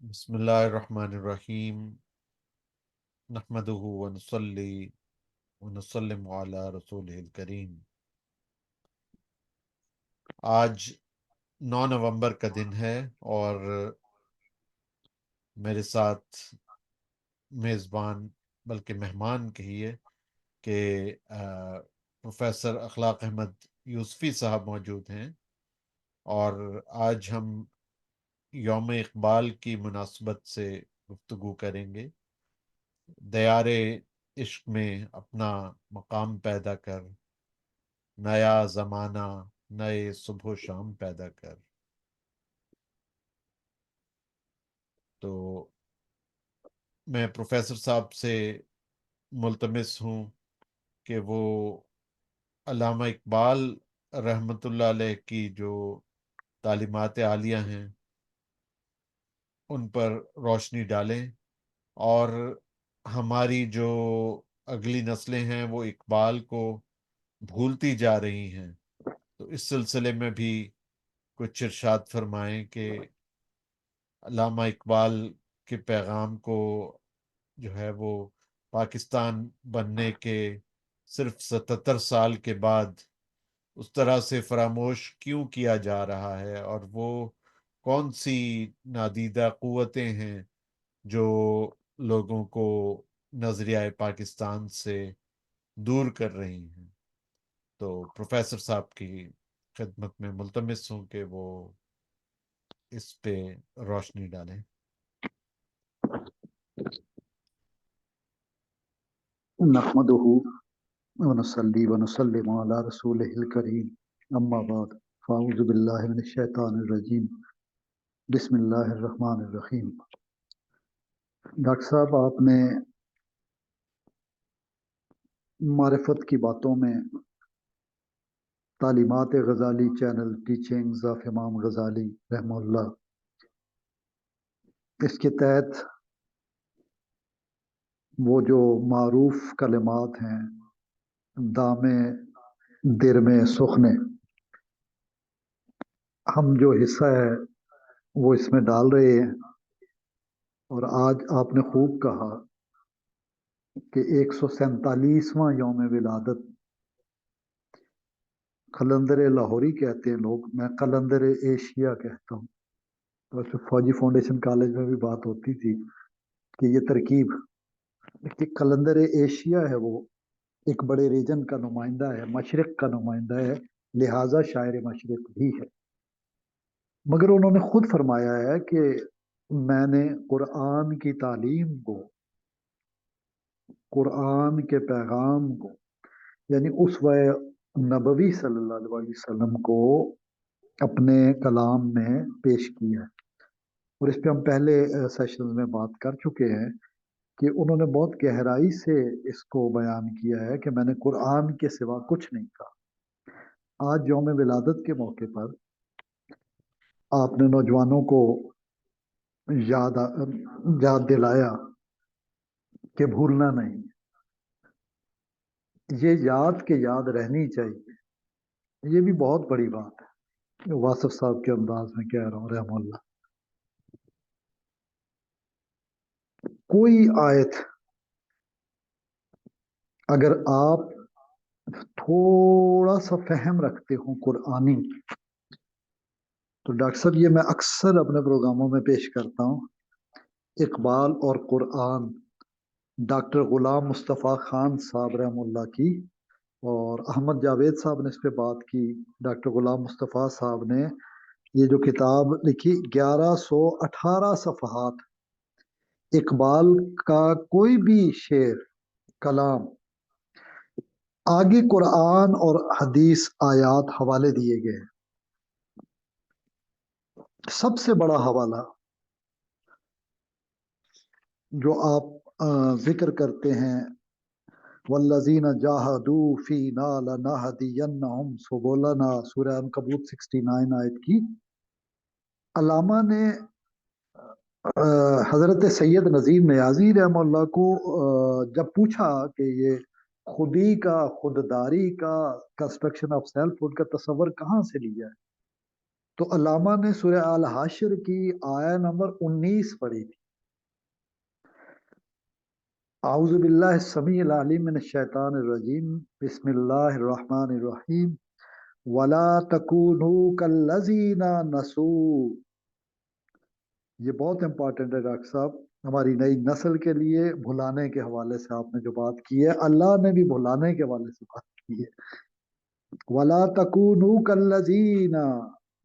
بسم اللہ الرحمن الرحیم نحمدہ ونصلی ونسلم علی رسولہ الکریم۔ آج 9 نومبر کا دن ہے اور میرے ساتھ میزبان بلکہ مہمان کہیے کہ پروفیسر اخلاق احمد یوسفی صاحب موجود ہیں، اور آج ہم یوم اقبال کی مناسبت سے گفتگو کریں گے۔ دیار عشق میں اپنا مقام پیدا کر، نیا زمانہ نئے صبح و شام پیدا کر۔ تو میں پروفیسر صاحب سے ملتمس ہوں کہ وہ علامہ اقبال رحمۃ اللہ علیہ کی جو تعلیمات عالیہ ہیں ان پر روشنی ڈالیں، اور ہماری جو اگلی نسلیں ہیں وہ اقبال کو بھولتی جا رہی ہیں، تو اس سلسلے میں بھی کچھ ارشاد فرمائیں کہ علامہ اقبال کے پیغام کو جو ہے وہ پاکستان بننے کے صرف 77 سال کے بعد اس طرح سے فراموش کیوں کیا جا رہا ہے، اور وہ کون سی نادیدہ قوتیں ہیں جو لوگوں کو نظریہ پاکستان سے دور کر رہی ہیں۔ تو پروفیسر صاحب کی خدمت میں ملتمس ہوں کہ وہ اس پہ روشنی ڈالیں۔ نحمده ونصلي ونسلم على رسوله الكريم اما بعد فاعوذ بالله من الشیطان الرجیم بسم اللہ الرحمن الرحیم۔ ڈاکٹر صاحب، آپ نے معرفت کی باتوں میں تعلیمات غزالی چینل ٹیچنگز آف امام غزالی رحمہ اللہ، اس کے تحت وہ جو معروف کلمات ہیں دامے در میں سخنے، ہم جو حصہ ہے وہ اس میں ڈال رہے ہیں، اور آج آپ نے خوب کہا کہ 147واں یوم ولادت، قلندر لاہوری کہتے ہیں لوگ، میں قلندر ایشیا کہتا ہوں۔ تو اس میں فوجی فاؤنڈیشن کالج میں بھی بات ہوتی تھی کہ یہ ترکیب کہ قلندر ایشیا ہے، وہ ایک بڑے ریجن کا نمائندہ ہے، مشرق کا نمائندہ ہے، لہٰذا شاعر مشرق بھی ہے۔ مگر انہوں نے خود فرمایا ہے کہ میں نے قرآن کی تعلیم کو، قرآن کے پیغام کو، یعنی اسوہ نبوی صلی اللہ علیہ وسلم کو اپنے کلام میں پیش کیا ہے۔ اور اس پہ ہم پہلے سیشنز میں بات کر چکے ہیں کہ انہوں نے بہت گہرائی سے اس کو بیان کیا ہے کہ میں نے قرآن کے سوا کچھ نہیں کہا۔ آج یوم ولادت کے موقع پر آپ نے نوجوانوں کو یاد دلایا کہ بھولنا نہیں، یہ یاد کے یاد رہنی چاہیے۔ یہ بھی بہت بڑی بات ہے، واصف صاحب کے انداز میں کہہ رہا ہوں رحم اللہ۔ کوئی آیت اگر آپ تھوڑا سا فہم رکھتے ہوں قرآنی، تو ڈاکٹر صاحب یہ میں اکثر اپنے پروگراموں میں پیش کرتا ہوں، اقبال اور قرآن، ڈاکٹر غلام مصطفیٰ خان صاحب رحم اللہ کی، اور احمد جاوید صاحب نے اس پہ بات کی، ڈاکٹر غلام مصطفیٰ صاحب نے یہ جو کتاب لکھی 1118 صفحات، اقبال کا کوئی بھی شعر کلام، آگے قرآن اور حدیث آیات حوالے دیے گئے۔ سب سے بڑا حوالہ جو آپ ذکر کرتے ہیں، والذین جاہدوا فینا لنہدینہم سبلنا، سورہ عنکبوت 69 آیت کی، علامہ نے حضرت سید نذیر نیازی رحمہ اللہ کو جب پوچھا کہ یہ خودی کا، خودداری کا، کنسٹرکشن آف سیلف ہوڈ کا تصور کہاں سے لیا ہے، تو علامہ نے سورہ الحشر کی آیہ نمبر 19 پڑھی تھی. اعوذ باللہ السمیع العلیم من الشیطان الرجیم بسم اللہ الرحمن الرحیم ولا تکونوا کالذین نسوا. یہ بہت امپورٹنٹ ہے ڈاکٹر صاحب ہماری نئی نسل کے لیے. بھلانے کے حوالے سے آپ نے جو بات کی ہے، اللہ نے بھی بھلانے کے حوالے سے بات کی ہے. ولا تکونوا کالذین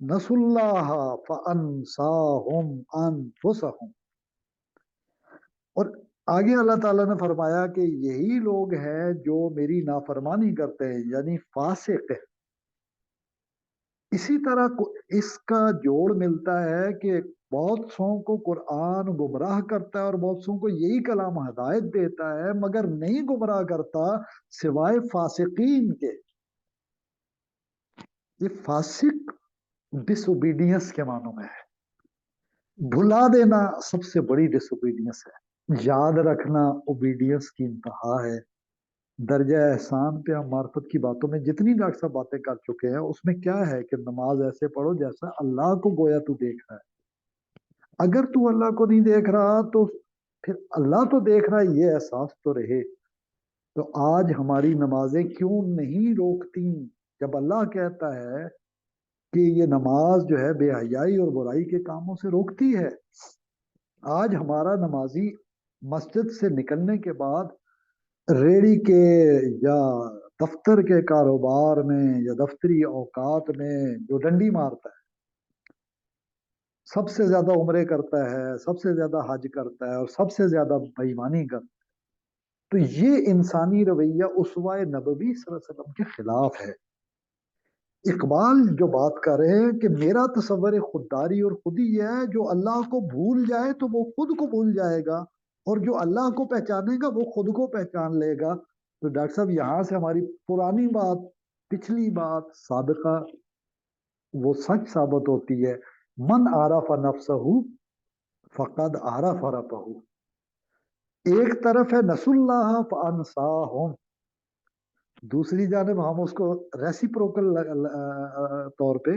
نسوا اللہ فانساہم انفسہم. اور آگے اللہ تعالیٰ نے فرمایا کہ یہی لوگ ہیں جو میری نافرمانی کرتے ہیں، یعنی فاسق ہے. اسی طرح اس کا جوڑ ملتا ہے کہ بہت سو کو قرآن گمراہ کرتا ہے اور بہت سو کو یہی کلام ہدایت دیتا ہے، مگر نہیں گمراہ کرتا سوائے فاسقین کے. یہ فاسق ڈس اوبیڈینس کے معنوں میں ہے. بھلا دینا سب سے بڑی ڈس اوبیڈینس ہے. یاد رکھنا اوبیڈینس کی انتہا ہے. درجہ احسان پہ ہم معرفت کی باتوں میں جتنی ڈاکٹر صاحب باتیں کر چکے ہیں، اس میں کیا ہے کہ نماز ایسے پڑھو جیسا اللہ کو گویا تو دیکھ رہا ہے. اگر تو اللہ کو نہیں دیکھ رہا تو پھر اللہ تو دیکھ رہا ہے، یہ احساس تو رہے. تو آج ہماری نمازیں کیوں نہیں روکتی جب اللہ کہتا ہے کہ یہ نماز جو ہے بے حیائی اور برائی کے کاموں سے روکتی ہے. آج ہمارا نمازی مسجد سے نکلنے کے بعد ریڑی کے یا دفتر کے کاروبار میں یا دفتری اوقات میں جو ڈنڈی مارتا ہے، سب سے زیادہ عمرے کرتا ہے، سب سے زیادہ حج کرتا ہے اور سب سے زیادہ بےایمانی کرتا ہے، تو یہ انسانی رویہ اسوہ نبوی صلی اللہ علیہ وسلم کے خلاف ہے. اقبال جو بات کر رہے ہیں کہ میرا تصور خودداری اور خودی یہ ہے، جو اللہ کو بھول جائے تو وہ خود کو بھول جائے گا، اور جو اللہ کو پہچانے گا وہ خود کو پہچان لے گا. تو ڈاکٹر صاحب یہاں سے ہماری پرانی بات، پچھلی بات، سابقہ وہ سچ ثابت ہوتی ہے. من عرف نفسہ فقد عرف ربہ. ایک طرف ہے نسوا اللہ فانساہم، دوسری جانب ہم اس کو ریسیپروکل طور پہ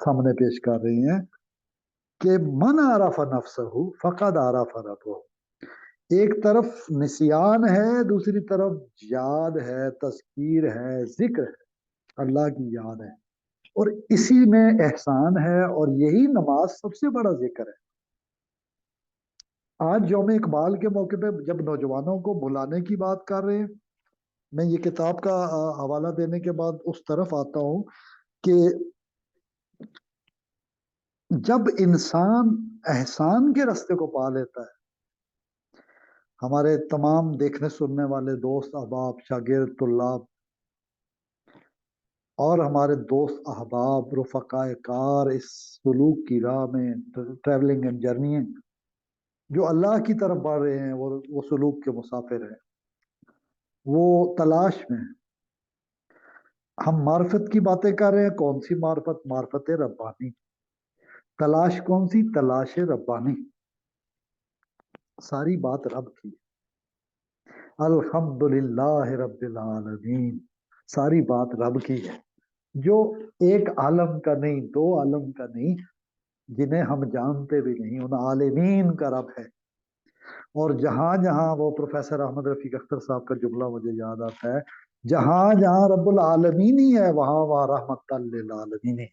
سامنے پیش کر رہے ہیں کہ من عرف نفسہ فقد عرف ربہ. ایک طرف نسیان ہے، دوسری طرف یاد ہے، تذکیر ہے، ذکر ہے، اللہ کی یاد ہے، اور اسی میں احسان ہے، اور یہی نماز سب سے بڑا ذکر ہے. آج یوم اقبال کے موقع پہ جب نوجوانوں کو بلانے کی بات کر رہے ہیں، میں یہ کتاب کا حوالہ دینے کے بعد اس طرف آتا ہوں کہ جب انسان احسان کے راستے کو پا لیتا ہے، ہمارے تمام دیکھنے سننے والے دوست احباب، شاگرد، طلاب اور ہمارے دوست احباب، رفقائے کار اس سلوک کی راہ میں، ٹریولنگ اینڈ جرنی، جو اللہ کی طرف بڑھ رہے ہیں، وہ سلوک کے مسافر ہیں، وہ تلاش میں ہیں. ہم معرفت کی باتیں کر رہے ہیں. کون سی معرفت؟ معرفت ربانی. تلاش کون سی؟ تلاش ربانی. ساری بات رب کی. الحمدللہ رب العالمین. ساری بات رب کی ہے، جو ایک عالم کا نہیں، دو عالم کا نہیں، جنہیں ہم جانتے بھی نہیں، ان عالمین کا رب ہے. اور جہاں جہاں وہ پروفیسر احمد رفیق اختر صاحب کا جملہ مجھے یاد آتا ہے، جہاں جہاں رب العالمین ہی ہے وہاں وہاں رحمت للعالمین ہے.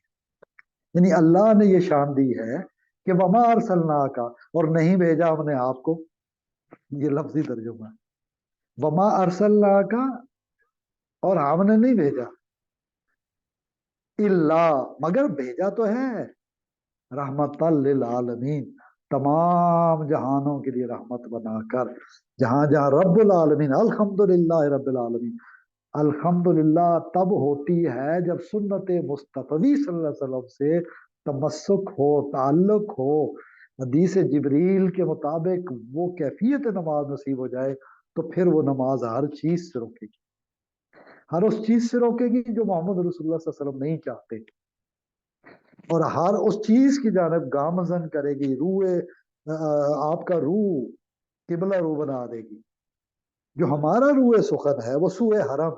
یعنی اللہ نے یہ شان دی ہے کہ وما ارسلناک، اور نہیں بھیجا ہم نے آپ کو. یہ لفظی ترجمہ ہے. وما ارسلناک، اور ہم نے نہیں بھیجا، الا، مگر بھیجا تو ہے، رحمت للعالمین، تمام جہانوں کے لیے رحمت بنا کر. جہاں جہاں رب العالمین، الحمدللہ رب العالمین. الحمدللہ تب ہوتی ہے جب سنت مصطفی صلی اللہ علیہ وسلم سے تمسک ہو، تعلق ہو، حدیث جبریل کے مطابق وہ کیفیت نماز نصیب ہو جائے. تو پھر وہ نماز ہر چیز سے روکے گی، ہر اس چیز سے روکے گی جو محمد رسول اللہ صلی اللہ علیہ وسلم نہیں چاہتے، اور ہر اس چیز کی جانب گامزن کرے گی. آپ کا روح قبلہ روح بنا دے گی. جو ہمارا روح سخن ہے وہ سوئے حرم.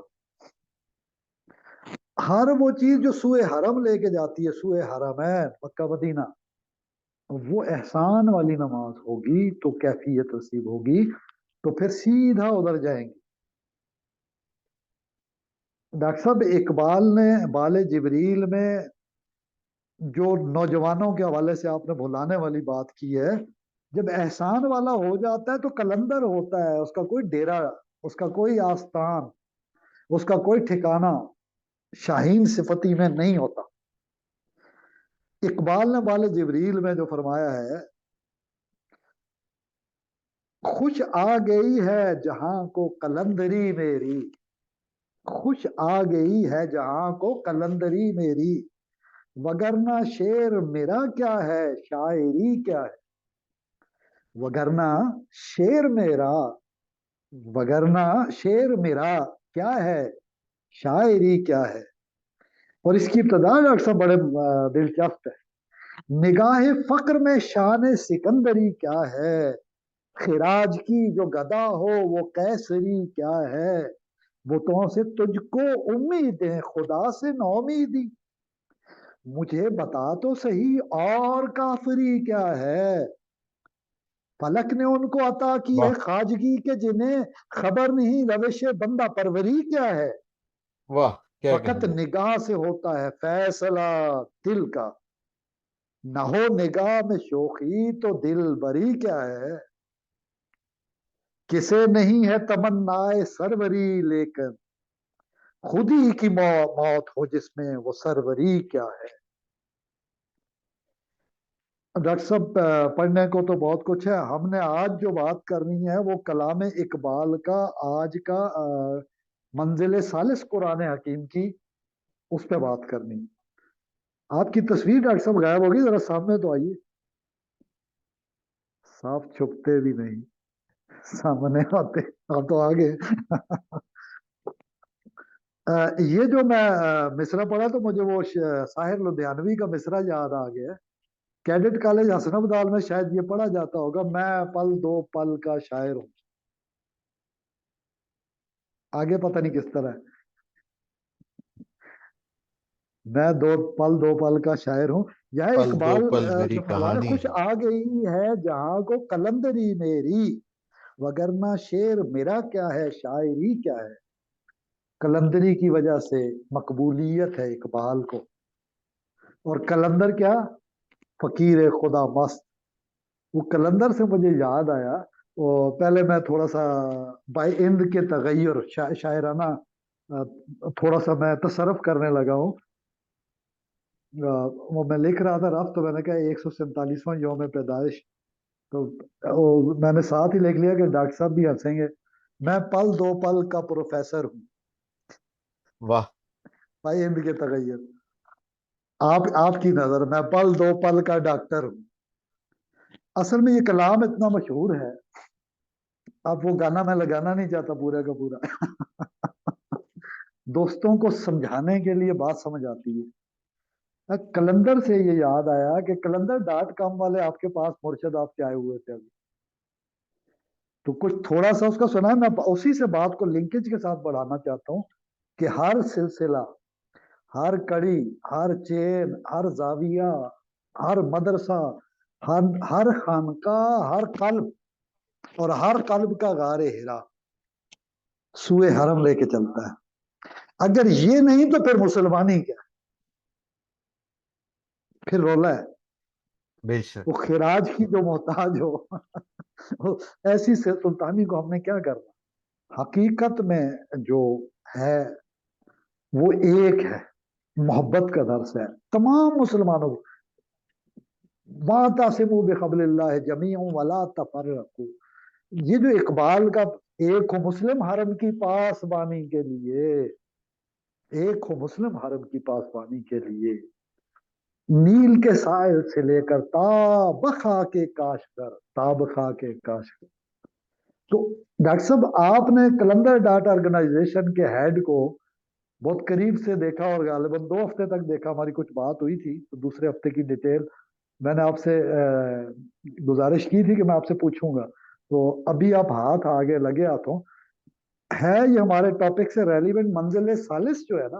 ہر وہ چیز جو سوئے حرم لے کے جاتی ہے، سوئے حرمین مکہ مدینہ، وہ احسان والی نماز ہوگی تو کیفیت نصیب ہوگی، تو پھر سیدھا ادھر جائیں گے۔ ڈاکٹر صاحب اقبال نے بال جبریل میں جو نوجوانوں کے حوالے سے آپ نے بھلانے والی بات کی ہے، جب احسان والا ہو جاتا ہے تو کلندر ہوتا ہے، اس کا کوئی ڈیرا، اس کا کوئی آستان، اس کا کوئی ٹھکانہ شاہین صفتی میں نہیں ہوتا۔ اقبال نے بال جبریل میں جو فرمایا ہے، خوش آ گئی ہے جہاں کو کلندری میری، خوش آ گئی ہے جہاں کو کلندری میری، وگرنہ شعر میرا کیا ہے شاعری کیا ہے، وگرنہ شعر میرا، وگرنہ شعر میرا کیا ہے شاعری کیا ہے۔ اور اس کی ابتدا ڈاکٹر صاحب بڑے دلچسپ ہے، نگاہ فقر میں شان سکندری کیا ہے، خراج کی جو گدا ہو وہ قیصری کیا ہے، بتوں سے تجھ کو امیدیں خدا سے نومیدی، مجھے بتا تو صحیح اور کافری کیا ہے، فلک نے ان کو عطا کی ہے واہ خواجگی کے جنہیں خبر نہیں روش بندہ پروری کیا ہے، واہ، کیا فقط کہنا ہے۔ نگاہ سے ہوتا ہے فیصلہ دل کا، نہ ہو نگاہ میں شوخی تو دل بری کیا ہے، کسے نہیں ہے تمنائے سروری لیکن خود ہی کی موت ہو جس میں وہ سروری کیا ہے۔ ڈاکٹر صاحب پڑھنے کو تو بہت کچھ ہے، ہم نے آج جو بات کرنی ہے وہ کلام اقبال کا آج کا منزل ثالث قرآن حکیم کی، اس پہ بات کرنی ہے۔ آپ کی تصویر ڈاکٹر صاحب غائب ہوگی، ذرا سامنے تو آئیے، صاف چھپتے بھی نہیں، سامنے آتے آپ تو آگے۔ یہ جو میں مصرع پڑھا تو مجھے وہ ساحر لدھیانوی کا مصرع یاد آ گیا، کیڈٹ کالج حسن ابدال میں شاید یہ پڑھا جاتا ہوگا، میں پل دو پل کا شاعر ہوں، آگے پتہ نہیں کس طرح ہے، میں دو پل کا شاعر ہوں۔ یہ پل دو اقبال پل میری جو فرما رہے، کہانی خوش ہے۔ آ گئی ہے جہاں کو کلندری میری، وگرنہ شعر میرا کیا ہے شاعری کیا ہے، کلندری کی وجہ سے مقبولیت ہے اقبال کو، اور کلندر کیا، فقیر خدا مست۔ وہ کلندر سے مجھے یاد آیا، وہ پہلے میں تھوڑا سا بائی اند کے تغیر شاعرانہ تھوڑا سا میں تصرف کرنے لگا ہوں، وہ میں لکھ رہا تھا رف، تو میں نے کہا 147واں یوم پیدائش، تو میں نے ساتھ ہی لکھ لیا کہ ڈاکٹر صاحب بھی ہنسیں گے، میں پل دو پل کا پروفیسر ہوں، واہ، بائی اند کے تغیر، آپ کی نظر میں پل دو پل کا ڈاکٹر ہوں۔ اصل میں یہ کلام اتنا مشہور ہے، اب وہ گانا میں لگانا نہیں چاہتا پورا کا پورا، دوستوں کو سمجھانے کے لیے بات سمجھ آتی ہے۔ کلندر سے یہ یاد آیا کہ کلندر.com والے آپ کے پاس مرشد آپ کے آئے ہوئے تھے ابھی، تو کچھ تھوڑا سا اس کا سنا ہے، میں اسی سے بات کو لنکیج کے ساتھ بڑھانا چاہتا ہوں کہ ہر سلسلہ، ہر کڑی، ہر چین، ہر زاویہ، ہر مدرسہ، ہر خانقاہ، ہر قلب، اور ہر قلب کا غار ہرا سوئے حرم لے کے چلتا ہے۔ اگر یہ نہیں تو پھر مسلمانی کیا ہے؟ پھر رولا ہے، بے شک۔ وہ خراج کی جو محتاج ہو ایسی سلطانی کو ہم نے کیا کرنا۔ حقیقت میں جو ہے وہ ایک ہے، محبت کا درس ہے تمام مسلمانوں کو، وَاعْتَصِمُوا بِحَبْلِ اللَّهِ جَمِيعًا وَلَا تَفَرَّقُوا، یہ جو اقبال کا ایک ہو مسلم حرم کی پاسبانی کے لیے، ایک ہو مسلم حرم کی پاسبانی کے لیے، نیل کے ساحل سے لے کر تاب خاک کاشغر، تاب خاک کاشغر۔ تو ڈاکٹر صاحب آپ نے کلندر ڈاٹ آرگنائزیشن کے ہیڈ کو بہت قریب سے دیکھا، اور غالباً 2 ہفتے تک دیکھا، ہماری کچھ بات ہوئی تھی، تو دوسرے ہفتے کی ڈیٹیل میں نے آپ سے گزارش کی تھی کہ میں آپ سے پوچھوں گا، تو ابھی آپ ہاتھ آگے لگے ہاتھوں، ہے یہ ہمارے ٹاپک سے ریلیونٹ منزل ثالث جو ہے نا،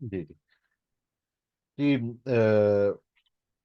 جی جی جی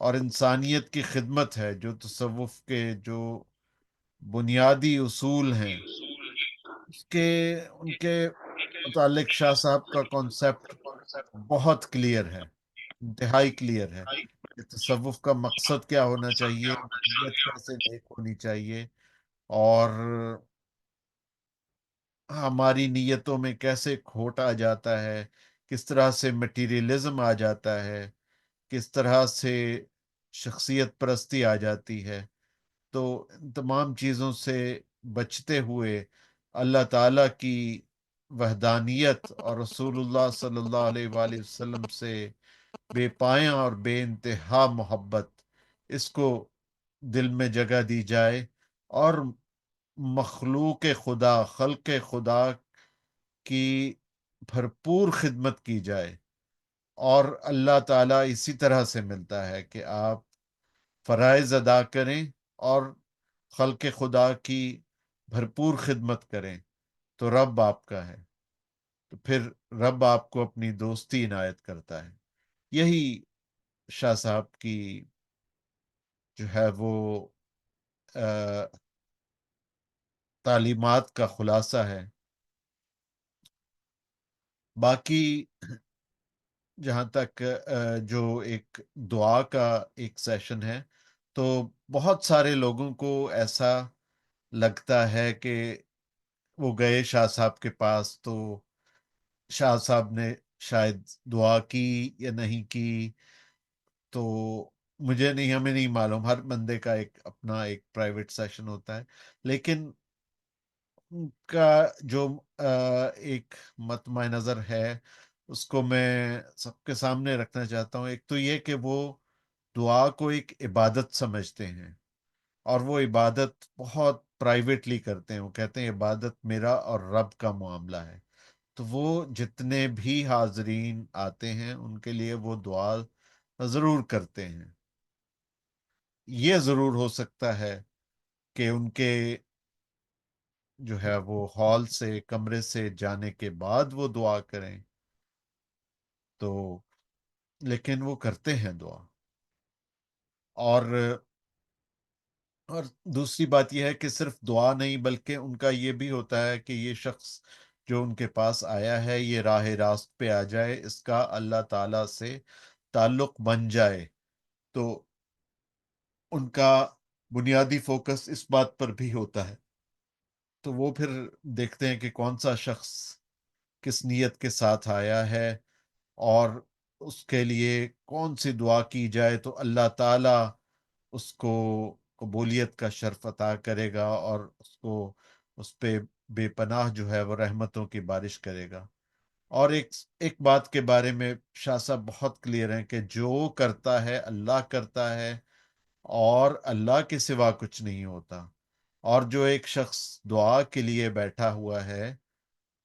اور انسانیت کی خدمت ہے، جو تصوف کے جو بنیادی اصول ہیں، ان کے متعلق شاہ صاحب کا کانسیپٹ بہت کلیئر ہے، انتہائی کلیئر ہے کہ تصوف کا مقصد کیا ہونا چاہیے، نیت کیسے نیک ہونی چاہیے، اور ہماری نیتوں میں کیسے کھوٹ آ جاتا ہے، کس طرح سے مٹیریلزم آ جاتا ہے، کس طرح سے شخصیت پرستی آ جاتی ہے۔ تو ان تمام چیزوں سے بچتے ہوئے اللہ تعالیٰ کی وحدانیت اور رسول اللہ صلی اللہ علیہ وآلہ وسلم سے بے پایاں اور بے انتہا محبت، اس کو دل میں جگہ دی جائے، اور مخلوق خدا، خلق خدا کی بھرپور خدمت کی جائے۔ اور اللہ تعالیٰ اسی طرح سے ملتا ہے کہ آپ فرائض ادا کریں اور خلق خدا کی بھرپور خدمت کریں، تو رب آپ کا ہے، تو پھر رب آپ کو اپنی دوستی عنایت کرتا ہے۔ یہی شاہ صاحب کی جو ہے وہ تعلیمات کا خلاصہ ہے۔ باقی جہاں تک جو ایک دعا کا ایک سیشن ہے، تو بہت سارے لوگوں کو ایسا لگتا ہے کہ وہ گئے شاہ صاحب کے پاس، تو شاہ صاحب نے شاید دعا کی یا نہیں کی، تو مجھے نہیں، ہمیں نہیں معلوم، ہر بندے کا ایک اپنا ایک پرائیویٹ سیشن ہوتا ہے، لیکن ان کا جو ایک مطمع نظر ہے، اس کو میں سب کے سامنے رکھنا چاہتا ہوں۔ ایک تو یہ کہ وہ دعا کو ایک عبادت سمجھتے ہیں، اور وہ عبادت بہت پرائیویٹلی کرتے ہیں۔ وہ کہتے ہیں عبادت میرا اور رب کا معاملہ ہے، تو وہ جتنے بھی حاضرین آتے ہیں ان کے لیے وہ دعا ضرور کرتے ہیں۔ یہ ضرور ہو سکتا ہے کہ ان کے جو ہے وہ ہال سے، کمرے سے جانے کے بعد وہ دعا کریں، تو لیکن وہ کرتے ہیں دعا۔ اور اور دوسری بات یہ ہے کہ صرف دعا نہیں، بلکہ ان کا یہ بھی ہوتا ہے کہ یہ شخص جو ان کے پاس آیا ہے یہ راہ راست پہ آ جائے، اس کا اللہ تعالی سے تعلق بن جائے، تو ان کا بنیادی فوکس اس بات پر بھی ہوتا ہے۔ تو وہ پھر دیکھتے ہیں کہ کون سا شخص کس نیت کے ساتھ آیا ہے، اور اس کے لیے کون سی دعا کی جائے تو اللہ تعالی اس کو قبولیت کا شرف عطا کرے گا، اور اس کو اس پہ بے پناہ جو ہے وہ رحمتوں کی بارش کرے گا۔ اور ایک بات کے بارے میں شاہ صاحب بہت کلیئر ہیں کہ جو کرتا ہے اللہ کرتا ہے، اور اللہ کے سوا کچھ نہیں ہوتا۔ اور جو ایک شخص دعا کے لیے بیٹھا ہوا ہے،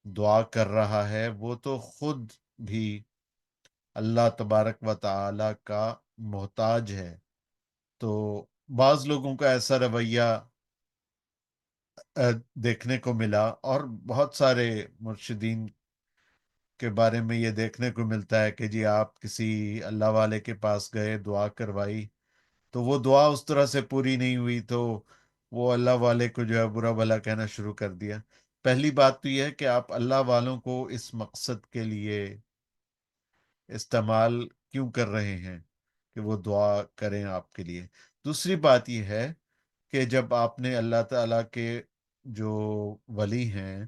دعا کر رہا ہے، وہ تو خود بھی اللہ تبارک و تعالی کا محتاج ہے۔ تو بعض لوگوں کا ایسا رویہ دیکھنے کو ملا، اور بہت سارے مرشدین کے بارے میں یہ دیکھنے کو ملتا ہے کہ جی آپ کسی اللہ والے کے پاس گئے، دعا کروائی، تو وہ دعا اس طرح سے پوری نہیں ہوئی، تو وہ اللہ والے کو جو ہے برا بھلا کہنا شروع کر دیا۔ پہلی بات تو یہ ہے کہ آپ اللہ والوں کو اس مقصد کے لیے استعمال کیوں کر رہے ہیں کہ وہ دعا کریں آپ کے لیے۔ دوسری بات یہ ہے کہ جب آپ نے اللہ تعالیٰ کے جو ولی ہیں،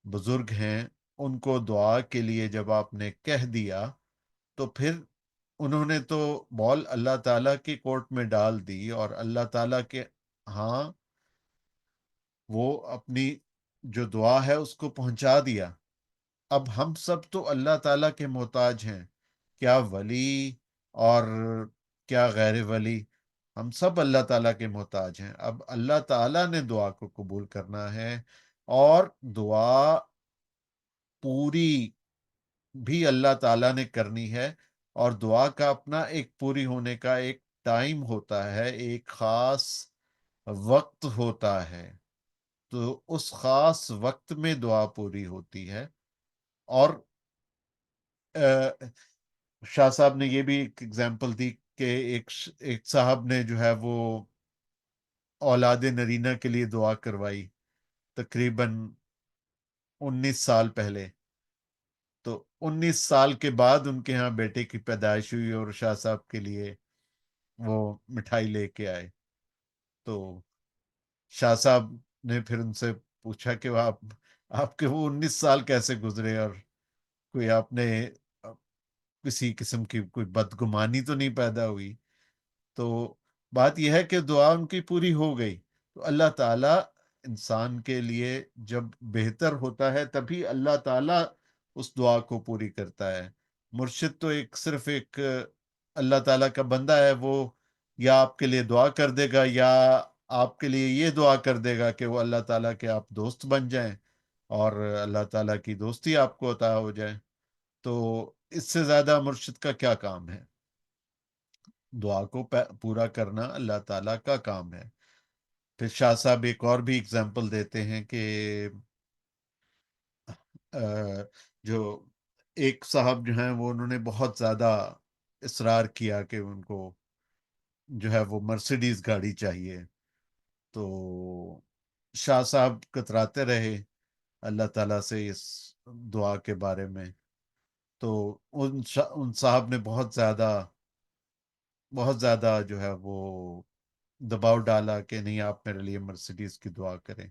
بزرگ ہیں، ان کو دعا کے لیے جب آپ نے کہہ دیا، تو پھر انہوں نے تو بال اللہ تعالیٰ کی کورٹ میں ڈال دی، اور اللہ تعالیٰ کے ہاں وہ اپنی جو دعا ہے اس کو پہنچا دیا۔ اب ہم سب تو اللہ تعالیٰ کے محتاج ہیں، کیا ولی اور کیا غیر ولی، ہم سب اللہ تعالیٰ کے محتاج ہیں۔ اب اللہ تعالیٰ نے دعا کو قبول کرنا ہے، اور دعا پوری بھی اللہ تعالیٰ نے کرنی ہے، اور دعا کا اپنا ایک پوری ہونے کا ایک ٹائم ہوتا ہے، ایک خاص وقت ہوتا ہے، تو اس خاص وقت میں دعا پوری ہوتی ہے۔ اور شاہ صاحب نے یہ بھی ایک اگزامپل دی کہ ایک صاحب نے جو ہے وہ اولاد نرینہ کے لیے دعا کروائی تقریباً 19 سال پہلے. تو 19 سال کے بعد ان کے ہاں بیٹے کی پیدائش ہوئی اور شاہ صاحب کے لیے وہ مٹھائی لے کے آئے. تو شاہ صاحب نے پھر ان سے پوچھا کہ وہ آپ کے وہ 19 سال کیسے گزرے، اور کوئی آپ نے کسی قسم کی کوئی بدگمانی تو نہیں پیدا ہوئی. تو بات یہ ہے کہ دعا ان کی پوری ہو گئی. تو اللہ تعالیٰ انسان کے لیے جب بہتر ہوتا ہے تبھی اللہ تعالیٰ اس دعا کو پوری کرتا ہے. مرشد تو صرف ایک اللہ تعالیٰ کا بندہ ہے، وہ یا آپ کے لیے دعا کر دے گا یا آپ کے لیے یہ دعا کر دے گا کہ وہ اللہ تعالیٰ کے آپ دوست بن جائیں اور اللہ تعالیٰ کی دوستی آپ کو عطا ہو جائے. تو اس سے زیادہ مرشد کا کیا کام ہے؟ دعا کو پورا کرنا اللہ تعالیٰ کا کام ہے. پھر شاہ صاحب ایک اور بھی اگزامپل دیتے ہیں کہ جو ایک صاحب جو ہیں وہ انہوں نے بہت زیادہ اصرار کیا کہ ان کو جو ہے وہ مرسیڈیز گاڑی چاہیے. تو شاہ صاحب کتراتے رہے اللہ تعالیٰ سے اس دعا کے بارے میں. تو ان صاحب نے بہت زیادہ جو ہے وہ دباؤ ڈالا کہ نہیں آپ میرے لیے مرسیڈیز کی دعا کریں.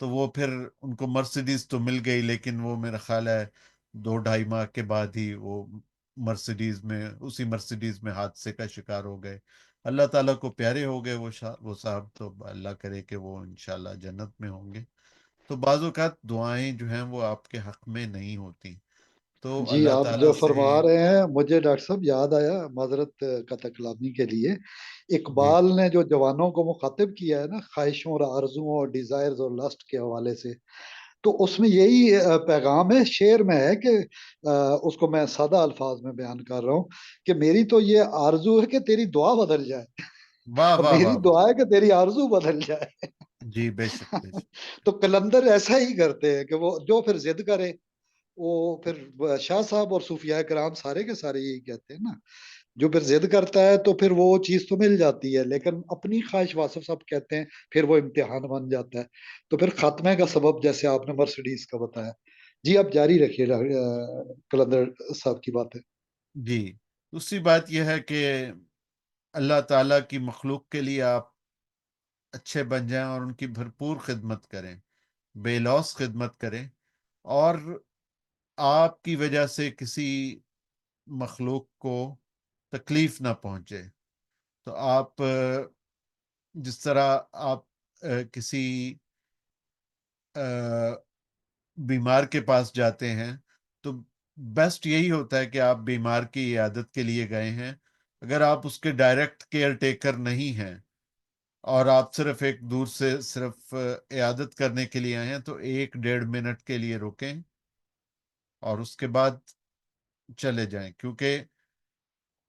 تو وہ پھر ان کو مرسیڈیز تو مل گئی، لیکن وہ میرا خیال ہے 2 ڈھائی ماہ کے بعد ہی وہ اسی مرسیڈیز میں حادثے کا شکار ہو گئے. اللہ تعالیٰ کو پیارے ہو گئے وہ صاحب. تو اللہ کرے کہ وہ انشاءاللہ جنت میں ہوں گے. تو بعض اوقات دعائیں جو ہیں وہ آپ کے حق میں نہیں ہوتی، تو جی اللہ آپ تعالیٰ جو سے. فرما رہے ہیں مجھے ڈاکٹر صاحب یاد آیا، معذرت قطع کلامی کے لیے، جی اقبال نے جو جوانوں کو مخاطب کیا ہے نا خواہشوں اور آرزوؤں اور ڈیزائرز اور لسٹ کے حوالے سے، تو اس میں یہی پیغام ہے، شعر میں ہے کہ اس کو میں سادہ الفاظ میں بیان کر رہا ہوں کہ میری تو یہ آرزو ہے کہ تیری دعا بدل جائے واہ اور واہ میری واہ واہ. دعا ہے کہ تیری آرزو بدل جائے۔ جی بے شک بے شک. تو کلندر ایسا ہی کرتے ہیں کہ وہ جو پھر ضد کرے، وہ پھر شاہ صاحب اور صوفیاء کرام سارے کے سارے یہی کہتے ہیں نا، جو پھر ضد کرتا ہے تو پھر وہ چیز تو مل جاتی ہے، لیکن اپنی خواہش واسف صاحب کہتے ہیں پھر وہ امتحان بن جاتا ہے، تو پھر خاتمے کا سبب جیسے آپ نے مرسیڈیز کا بتایا۔ جی آپ جاری رکھیے کلندر صاحب کی بات ہے۔ جی دوسری بات یہ ہے کہ اللہ تعالیٰ کی مخلوق کے لیے آپ اچھے بن جائیں اور ان کی بھرپور خدمت کریں، بے لوث خدمت کریں، اور آپ کی وجہ سے کسی مخلوق کو تکلیف نہ پہنچے. تو آپ جس طرح آپ کسی بیمار کے پاس جاتے ہیں تو بیسٹ یہی ہوتا ہے کہ آپ بیمار کی عیادت کے لیے گئے ہیں. اگر آپ اس کے ڈائریکٹ کیئر ٹیکر نہیں ہیں اور آپ صرف ایک دور سے صرف عیادت کرنے کے لیے آئے ہیں، تو 1 ڈیڑھ منٹ کے لیے رکیں اور اس کے بعد چلے جائیں. کیونکہ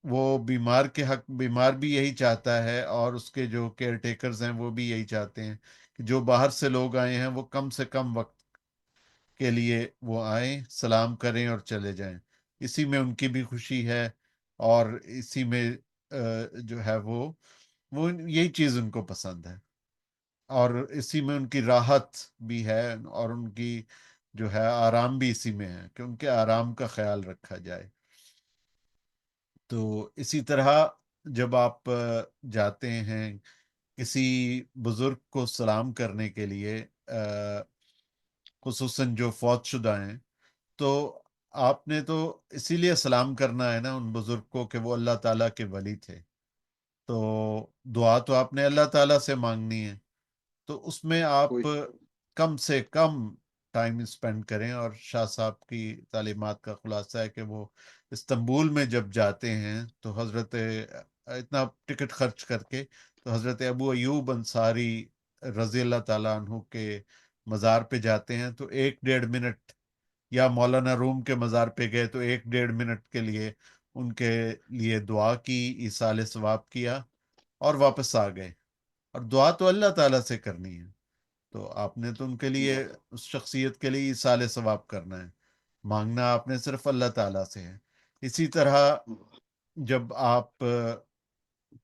وہ بیمار بھی یہی چاہتا ہے اور اس کے جو کیئر ٹیکرز ہیں وہ بھی یہی چاہتے ہیں کہ جو باہر سے لوگ آئے ہیں وہ کم سے کم وقت کے لیے وہ آئیں، سلام کریں اور چلے جائیں. اسی میں ان کی بھی خوشی ہے اور اسی میں جو ہے وہ یہی چیز ان کو پسند ہے، اور اسی میں ان کی راحت بھی ہے اور ان کی جو ہے آرام بھی اسی میں ہے کہ ان کے آرام کا خیال رکھا جائے. تو اسی طرح جب آپ جاتے ہیں کسی بزرگ کو سلام کرنے کے لیے، خصوصاً جو فوت شدہ ہیں، تو آپ نے تو اسی لیے سلام کرنا ہے نا ان بزرگ کو کہ وہ اللہ تعالیٰ کے ولی تھے. تو دعا تو آپ نے اللہ تعالیٰ سے مانگنی ہے، تو اس میں آپ کوئی کم سے کم ٹائم اسپینڈ کریں. اور شاہ صاحب کی تعلیمات کا خلاصہ ہے کہ وہ استنبول میں جب جاتے ہیں تو اتنا ٹکٹ خرچ کر کے تو حضرت ابو ایوب انصاری رضی اللہ تعالیٰ عنہ کے مزار پہ جاتے ہیں. تو 1 ڈیڑھ منٹ، یا مولانا روم کے مزار پہ گئے تو 1 ڈیڑھ منٹ کے لیے ان کے لیے دعا کی، ایصال ثواب کیا اور واپس آ گئے. اور دعا تو اللہ تعالیٰ سے کرنی ہے، تو آپ نے تو ان کے لیے، اس شخصیت کے لیے ایصال ثواب کرنا ہے. مانگنا آپ نے صرف اللہ تعالیٰ سے ہے. اسی طرح جب آپ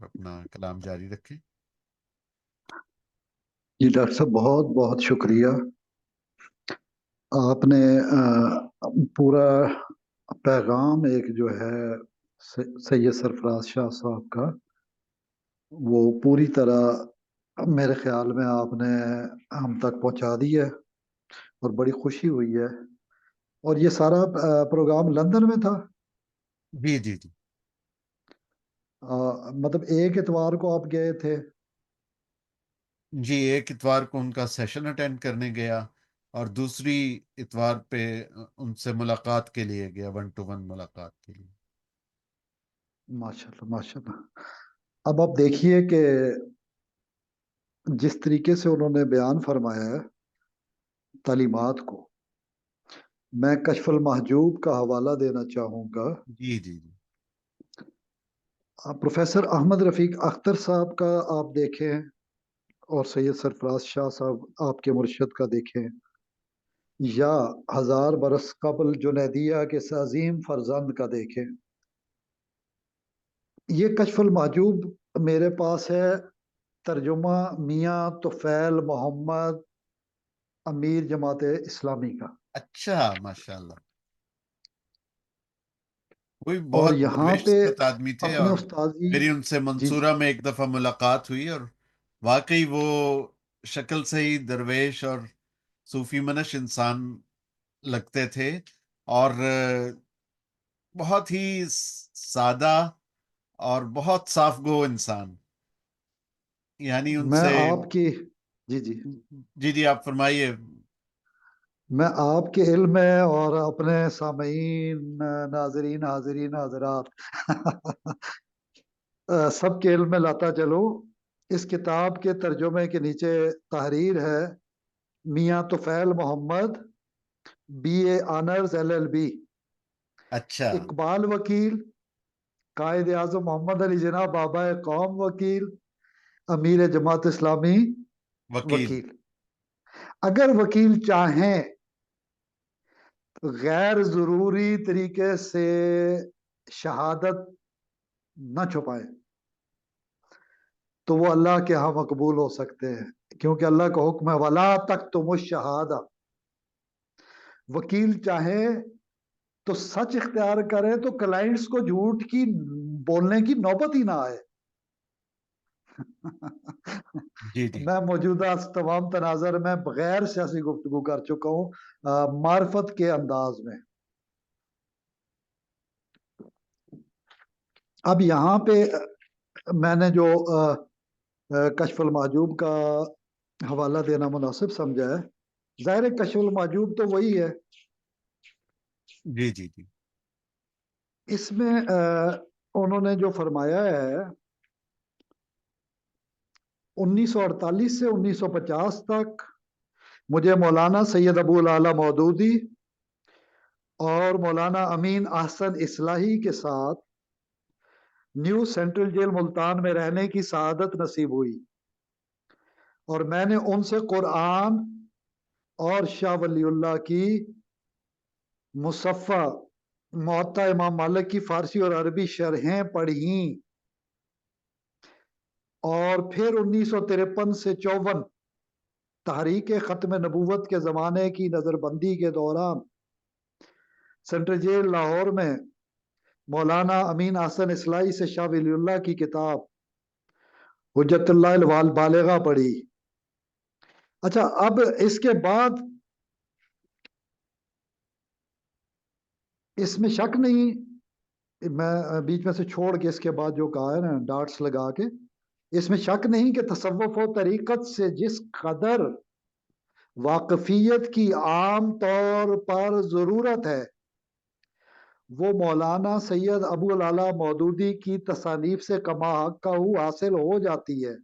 اور اپنا کلام جاری رکھیں۔ جی ڈاکٹر صاحب، بہت بہت شکریہ۔ آپ نے پورا پیغام ایک جو ہے سید سرفراز شاہ صاحب کا، وہ پوری طرح میرے خیال میں آپ نے ہم تک پہنچا دی ہے، اور بڑی خوشی ہوئی ہے۔ اور یہ سارا پروگرام لندن میں تھا؟ جی جی جی مطلب ایک اتوار کو آپ گئے تھے؟ جی، ایک اتوار کو ان کا سیشن اٹینڈ کرنے گیا، اور دوسری اتوار پہ ان سے ملاقات کے لیے گیا، 1 to 1 ملاقات کے لیے۔ ماشاء اللہ ماشاء اللہ۔ اب آپ دیکھیے کہ جس طریقے سے انہوں نے بیان فرمایا ہے تعلیمات کو، میں کشف المحجوب کا حوالہ دینا چاہوں گا۔ جی جی جی پروفیسر احمد رفیق اختر صاحب کا آپ دیکھیں، اور سید سرفراز شاہ صاحب آپ کے مرشد کا دیکھیں، یا 1000 برس قبل جنیدیہ کے اس عظیم فرزند کا دیکھیں۔ یہ کشف المحجوب میرے پاس ہے، ترجمہ میاں طفیل محمد امیر جماعت اسلامی کا۔ اچھا، ماشاء اللہ، وہ بھی اور بہت یہاں درویش پہ صفت آدمی تھے، اپنے اور استاذی، میری ان سے جی جی، منصورہ میں ایک دفعہ ملاقات ہوئی، اور واقعی وہ شکل سے ہی درویش اور صوفی منش انسان لگتے تھے، اور بہت ہی سادہ اور بہت صاف گو انسان، یعنی ان میں سے۔ آپ کی، جی جی، جی جی، آپ فرمائیے۔ میں آپ کے علم میں اور اپنے سامعین، ناظرین، حاضرین، حاضرات سب کے علم میں لاتا چلوں۔ اس کتاب کے ترجمے کے نیچے تحریر ہے میاں طفیل محمد، BA آنرز LLB، اچھا، اقبال وکیل، قائد اعظم محمد علی جناح بابا قوم وکیل، امیر جماعت اسلامی وکیل۔ وکیل۔ اگر وکیل چاہیں غیر ضروری طریقے سے شہادت نہ چھپائیں تو وہ اللہ کے ہاں مقبول ہو سکتے ہیں، کیونکہ اللہ کا حکم ہے وَلَا تَكْتُمُوا الشَّهَادَةَ۔ وکیل چاہے تو سچ اختیار کرے تو کلائنٹس کو جھوٹ کی بولنے کی نوبت ہی نہ آئے۔ جی جی میں موجودہ تمام تناظر میں بغیر سیاسی گفتگو کر چکا ہوں، معرفت کے انداز میں۔ اب یہاں پہ میں نے جو کشف المحجوب کا حوالہ دینا مناسب سمجھا ہے، ظاہر ہے کشف المحجوب تو وہی ہے۔ جی جی جی اس میں انہوں نے جو فرمایا ہے 1948 سے 1950 تک مجھے مولانا سید ابو العلا مودودی اور مولانا امین احسن اصلاحی کے ساتھ نیو سینٹرل جیل ملتان میں رہنے کی سعادت نصیب ہوئی، اور میں نے ان سے قرآن اور شاہ ولی اللہ کی مصفہ موطا امام مالک کی فارسی اور عربی شرحیں پڑھیں، اور پھر 1953 سے 54 تحریک ختم نبوت کے زمانے کی نظر بندی کے دوران سینٹرل جیل لاہور میں مولانا امین احسن اصلاحی سے شاہ ولی اللہ کی کتاب حجت اللہ البالغہ پڑھی۔ اچھا، اب اس کے بعد اس میں شک نہیں، میں بیچ میں سے چھوڑ کے اس کے بعد جو کہا ہے نا ڈاٹس لگا کے، اس میں شک نہیں کہ تصوف و طریقت سے جس قدر واقفیت کی عام طور پر ضرورت ہے وہ مولانا سید ابو العلا مودودی کی تصانیف سے کما حق کا حاصل ہو جاتی ہے،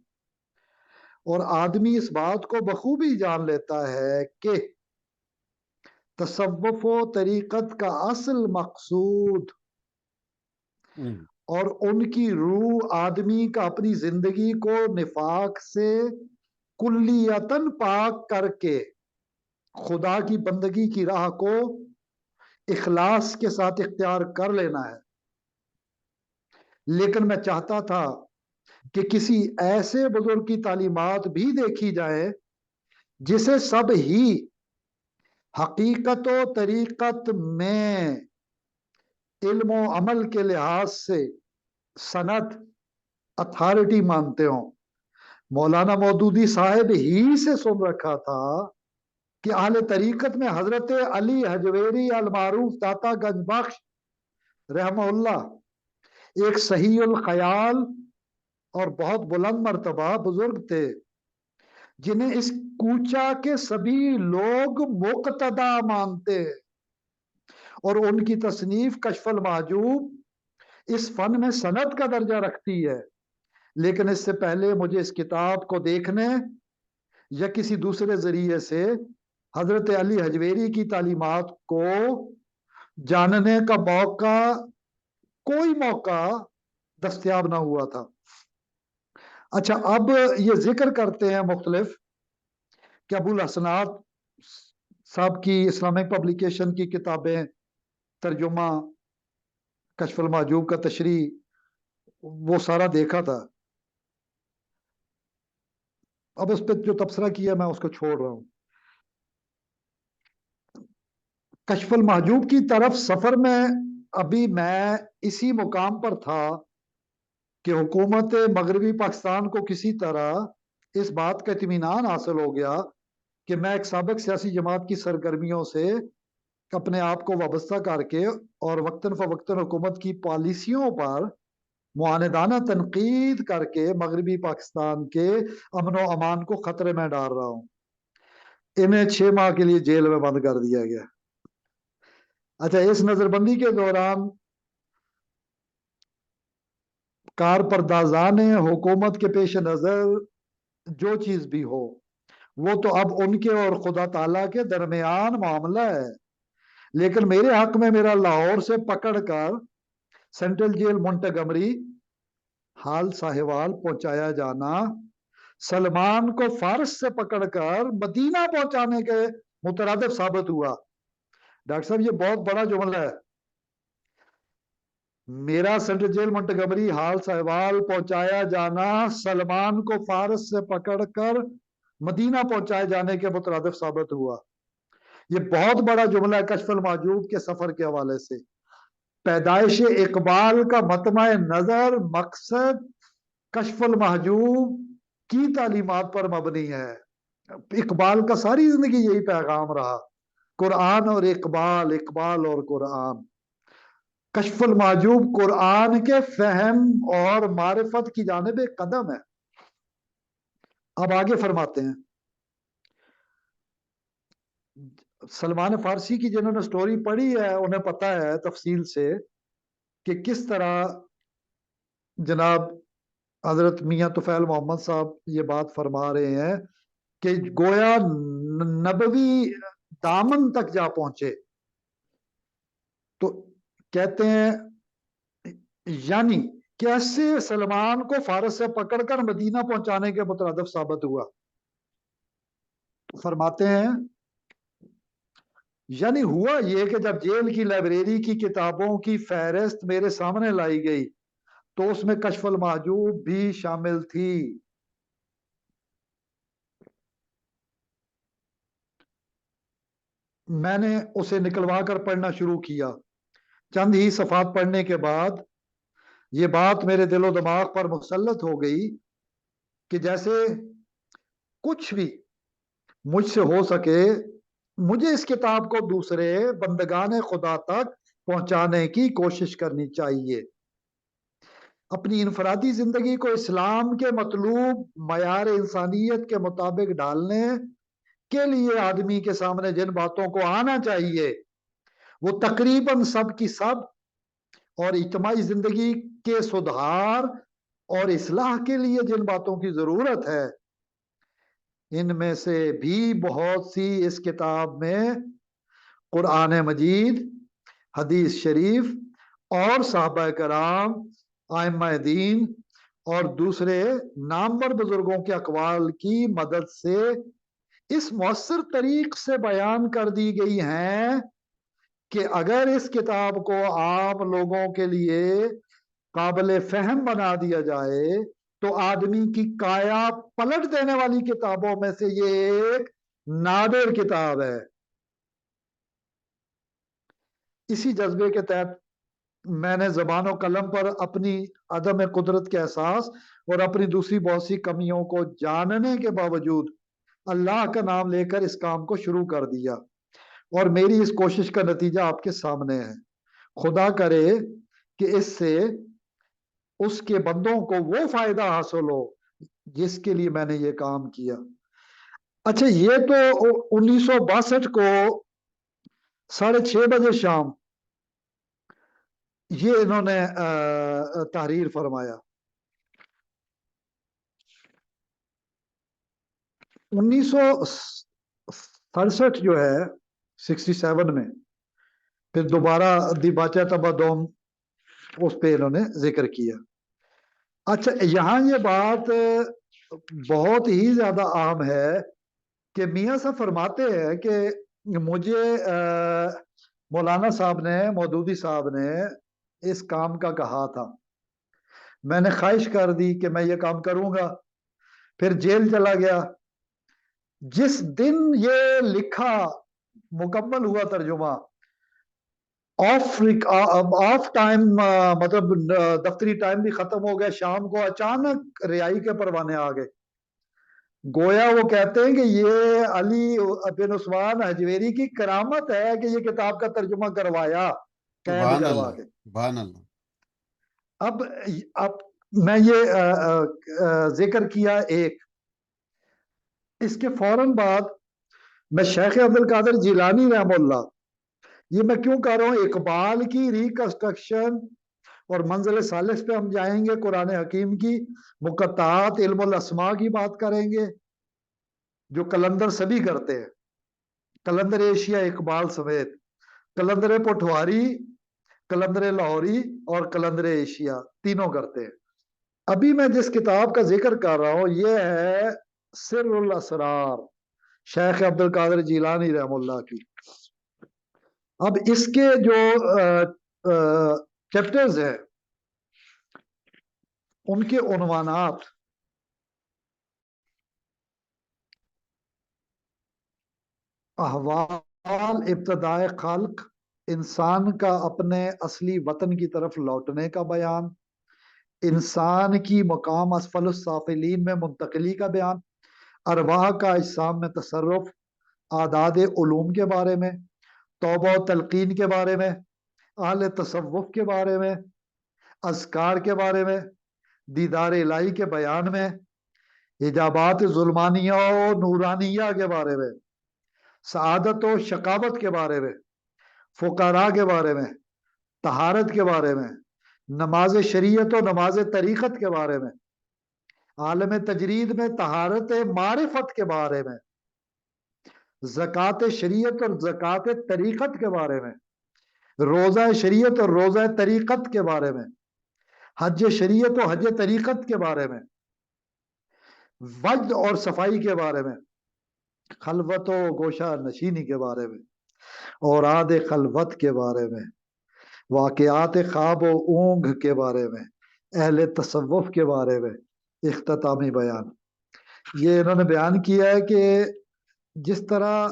اور آدمی اس بات کو بخوبی جان لیتا ہے کہ تصوف و طریقت کا اصل مقصود ہوں، اور ان کی روح آدمی کا اپنی زندگی کو نفاق سے کلیتاً پاک کر کے خدا کی بندگی کی راہ کو اخلاص کے ساتھ اختیار کر لینا ہے۔ لیکن میں چاہتا تھا کہ کسی ایسے بزرگ کی تعلیمات بھی دیکھی جائے جسے سب ہی حقیقت و طریقت میں علم و عمل کے لحاظ سے سند اتھارٹی مانتے ہوں۔ مولانا مودودی صاحب ہی سے سن رکھا تھا کہ اہل طریقت میں حضرت علی حجویری المعروف داتا گنج بخش رحمہ اللہ ایک صحیح الخیال اور بہت بلند مرتبہ بزرگ تھے، جنہیں اس کوچہ کے سبھی لوگ مقتدا مانتے ہیں، اور ان کی تصنیف کشف المحجوب اس فن میں سند کا درجہ رکھتی ہے۔ لیکن اس سے پہلے مجھے اس کتاب کو دیکھنے یا کسی دوسرے ذریعے سے حضرت علی حجویری کی تعلیمات کو جاننے کا کوئی موقع دستیاب نہ ہوا تھا۔ اچھا، اب یہ ذکر کرتے ہیں مختلف کہ ابو الحسنات صاحب کی اسلامک پبلیکیشن کی کتابیں، ترجمہ، کشف المحجوب کا تشریح، وہ سارا دیکھا تھا۔ اب اس پہ جو تبصرہ کیا میں اس کو چھوڑ رہا ہوں۔ کشف المحجوب کی طرف سفر میں ابھی میں اسی مقام پر تھا کہ حکومت مغربی پاکستان کو کسی طرح اس بات کا اطمینان حاصل ہو گیا کہ میں ایک سابق سیاسی جماعت کی سرگرمیوں سے اپنے آپ کو وابستہ کر کے اور وقتاً فوقتاً حکومت کی پالیسیوں پر معاندانہ تنقید کر کے مغربی پاکستان کے امن و امان کو خطرے میں ڈال رہا ہوں۔ انہیں 6 ماہ کے لیے جیل میں بند کر دیا گیا۔ اچھا، اس نظر بندی کے دوران کارپردازان حکومت کے پیش نظر جو چیز بھی ہو، وہ تو اب ان کے اور خدا تعالیٰ کے درمیان معاملہ ہے، لیکن میرے حق میں میرا لاہور سے پکڑ کر سینٹرل جیل منٹگمری حال ساہیوال پہنچایا جانا، سلمان کو فارس سے پکڑ کر مدینہ پہنچانے کے مترادف ثابت ہوا۔ ڈاکٹر صاحب، یہ بہت بڑا جملہ ہے۔ میرا سینٹرل جیل منٹگمری حال ساہیوال پہنچایا جانا سلمان کو فارس سے پکڑ کر مدینہ پہنچائے جانے کے مترادف ثابت ہوا۔ یہ بہت بڑا جملہ ہے کشف المحجوب کے سفر کے حوالے سے۔ پیدائش اقبال کا مطمع نظر مقصد کشف المحجوب کی تعلیمات پر مبنی ہے۔ اقبال کا ساری زندگی یہی پیغام رہا، قرآن اور اقبال، اقبال اور قرآن۔ کشف المحجوب قرآن کے فہم اور معرفت کی جانب ایک قدم ہے۔ اب آگے فرماتے ہیں، سلمان فارسی کی جنہوں نے سٹوری پڑھی ہے انہیں پتا ہے تفصیل سے کہ کس طرح جناب حضرت میاں طفیل محمد صاحب یہ بات فرما رہے ہیں کہ گویا نبوی دامن تک جا پہنچے۔ تو کہتے ہیں یعنی کیسے سلمان کو فارس سے پکڑ کر مدینہ پہنچانے کے مترادف ثابت ہوا۔ فرماتے ہیں یعنی ہوا یہ کہ جب جیل کی لائبریری کی کتابوں کی فہرست میرے سامنے لائی گئی تو اس میں کشف المحجوب بھی شامل تھی۔ میں نے اسے نکلوا کر پڑھنا شروع کیا۔ چند ہی صفحات پڑھنے کے بعد یہ بات میرے دل و دماغ پر مسلط ہو گئی کہ جیسے کچھ بھی مجھ سے ہو سکے مجھے اس کتاب کو دوسرے بندگان خدا تک پہنچانے کی کوشش کرنی چاہیے۔ اپنی انفرادی زندگی کو اسلام کے مطلوب معیار انسانیت کے مطابق ڈالنے کے لیے آدمی کے سامنے جن باتوں کو آنا چاہیے وہ تقریباً سب کی سب اور اجتماعی زندگی کے سدھار اور اصلاح کے لیے جن باتوں کی ضرورت ہے، ان میں سے بھی بہت سی اس کتاب میں قرآن مجید، حدیث شریف اور صحابہ کرام، ائمہ دین اور دوسرے نامور بزرگوں کے اقوال کی مدد سے اس مؤثر طریق سے بیان کر دی گئی ہیں کہ اگر اس کتاب کو عام لوگوں کے لیے قابل فہم بنا دیا جائے تو آدمی کی کایا پلٹ دینے والی کتابوں میں سے یہ ایک نادر کتاب ہے۔ اسی جذبے کے تحت میں نے زبان و قلم پر اپنی عدم قدرت کے احساس اور اپنی دوسری بہت سی کمیوں کو جاننے کے باوجود اللہ کا نام لے کر اس کام کو شروع کر دیا، اور میری اس کوشش کا نتیجہ آپ کے سامنے ہے۔ خدا کرے کہ اس سے اس کے بندوں کو وہ فائدہ حاصل ہو جس کے لیے میں نے یہ کام کیا۔ اچھا، یہ تو 1962 کو 6:30 شام یہ انہوں نے تحریر فرمایا۔ 1967 جو ہے 67 میں پھر دوبارہ دی باچا تبادوم اس پہ انہوں نے ذکر کیا۔ اچھا، یہاں یہ بات بہت ہی زیادہ عام ہے کہ میاں صاحب فرماتے ہیں کہ مجھے مولانا صاحب نے، مودودی صاحب نے اس کام کا کہا تھا، میں نے خواہش کر دی کہ میں یہ کام کروں گا، پھر جیل چلا گیا۔ جس دن یہ لکھا مکمل ہوا ترجمہ، آف ٹائم، مطلب دفتری ٹائم بھی ختم ہو گیا، شام کو اچانک رہائی کے پروانے آ گئے۔ گویا وہ کہتے ہیں کہ یہ علی بن عثمان حجویری کی کرامت ہے کہ یہ کتاب کا ترجمہ کروایا قید سبحان کروا اللہ، کے۔ سبحان اللہ۔ اب میں یہ ذکر کیا ایک، اس کے فوراً بعد میں شیخ عبد القادر جیلانی رحم اللہ، یہ میں کیوں کہہ رہا ہوں، اقبال کی ریکنسٹرکشن اور منزل ثالث پہ ہم جائیں گے، قرآن حکیم کی مقطعات علم الاسماء کی بات کریں گے جو کلندر سبھی کرتے ہیں، کلندر ایشیا اقبال سمیت، کلندر پٹواری، کلندر لاہوری اور کلندر ایشیا تینوں کرتے ہیں۔ ابھی میں جس کتاب کا ذکر کر رہا ہوں یہ ہے سر الاسرار، شیخ عبد القادر جیلانی رحم اللہ کی۔ اب اس کے جو چیپٹرز ہیں ان کے عنوانات، احوال ابتدائے خلق، انسان کا اپنے اصلی وطن کی طرف لوٹنے کا بیان، انسان کی مقام اسفل السافلین میں منتقلی کا بیان، ارواح کا اجسام میں تصرف، اعداد علوم کے بارے میں، توبہ و تلقین کے بارے میں، اہل تصوف کے بارے میں، اذکار کے بارے میں، دیدار الہی کے بیان میں، حجابات ظلمانیہ و نورانیہ کے بارے میں، سعادت و شقاوت کے بارے میں، فقراء کے بارے میں، طہارت کے بارے میں، نماز شریعت و نماز طریقت کے بارے میں، عالم تجرید میں طہارت معرفت کے بارے میں، زکوٰۃ شریعت اور زکوٰۃ طریقت کے بارے میں، روزہ شریعت اور روزہ طریقت کے بارے میں، حج شریعت و حج طریقت کے بارے میں، وجد اور صفائی کے بارے میں، خلوت و گوشہ نشینی کے بارے میں، اوراد خلوت کے بارے میں، واقعات خواب و اونگ کے بارے میں، اہل تصوف کے بارے میں اختتامی بیان۔ یہ انہوں نے بیان کیا ہے کہ جس طرح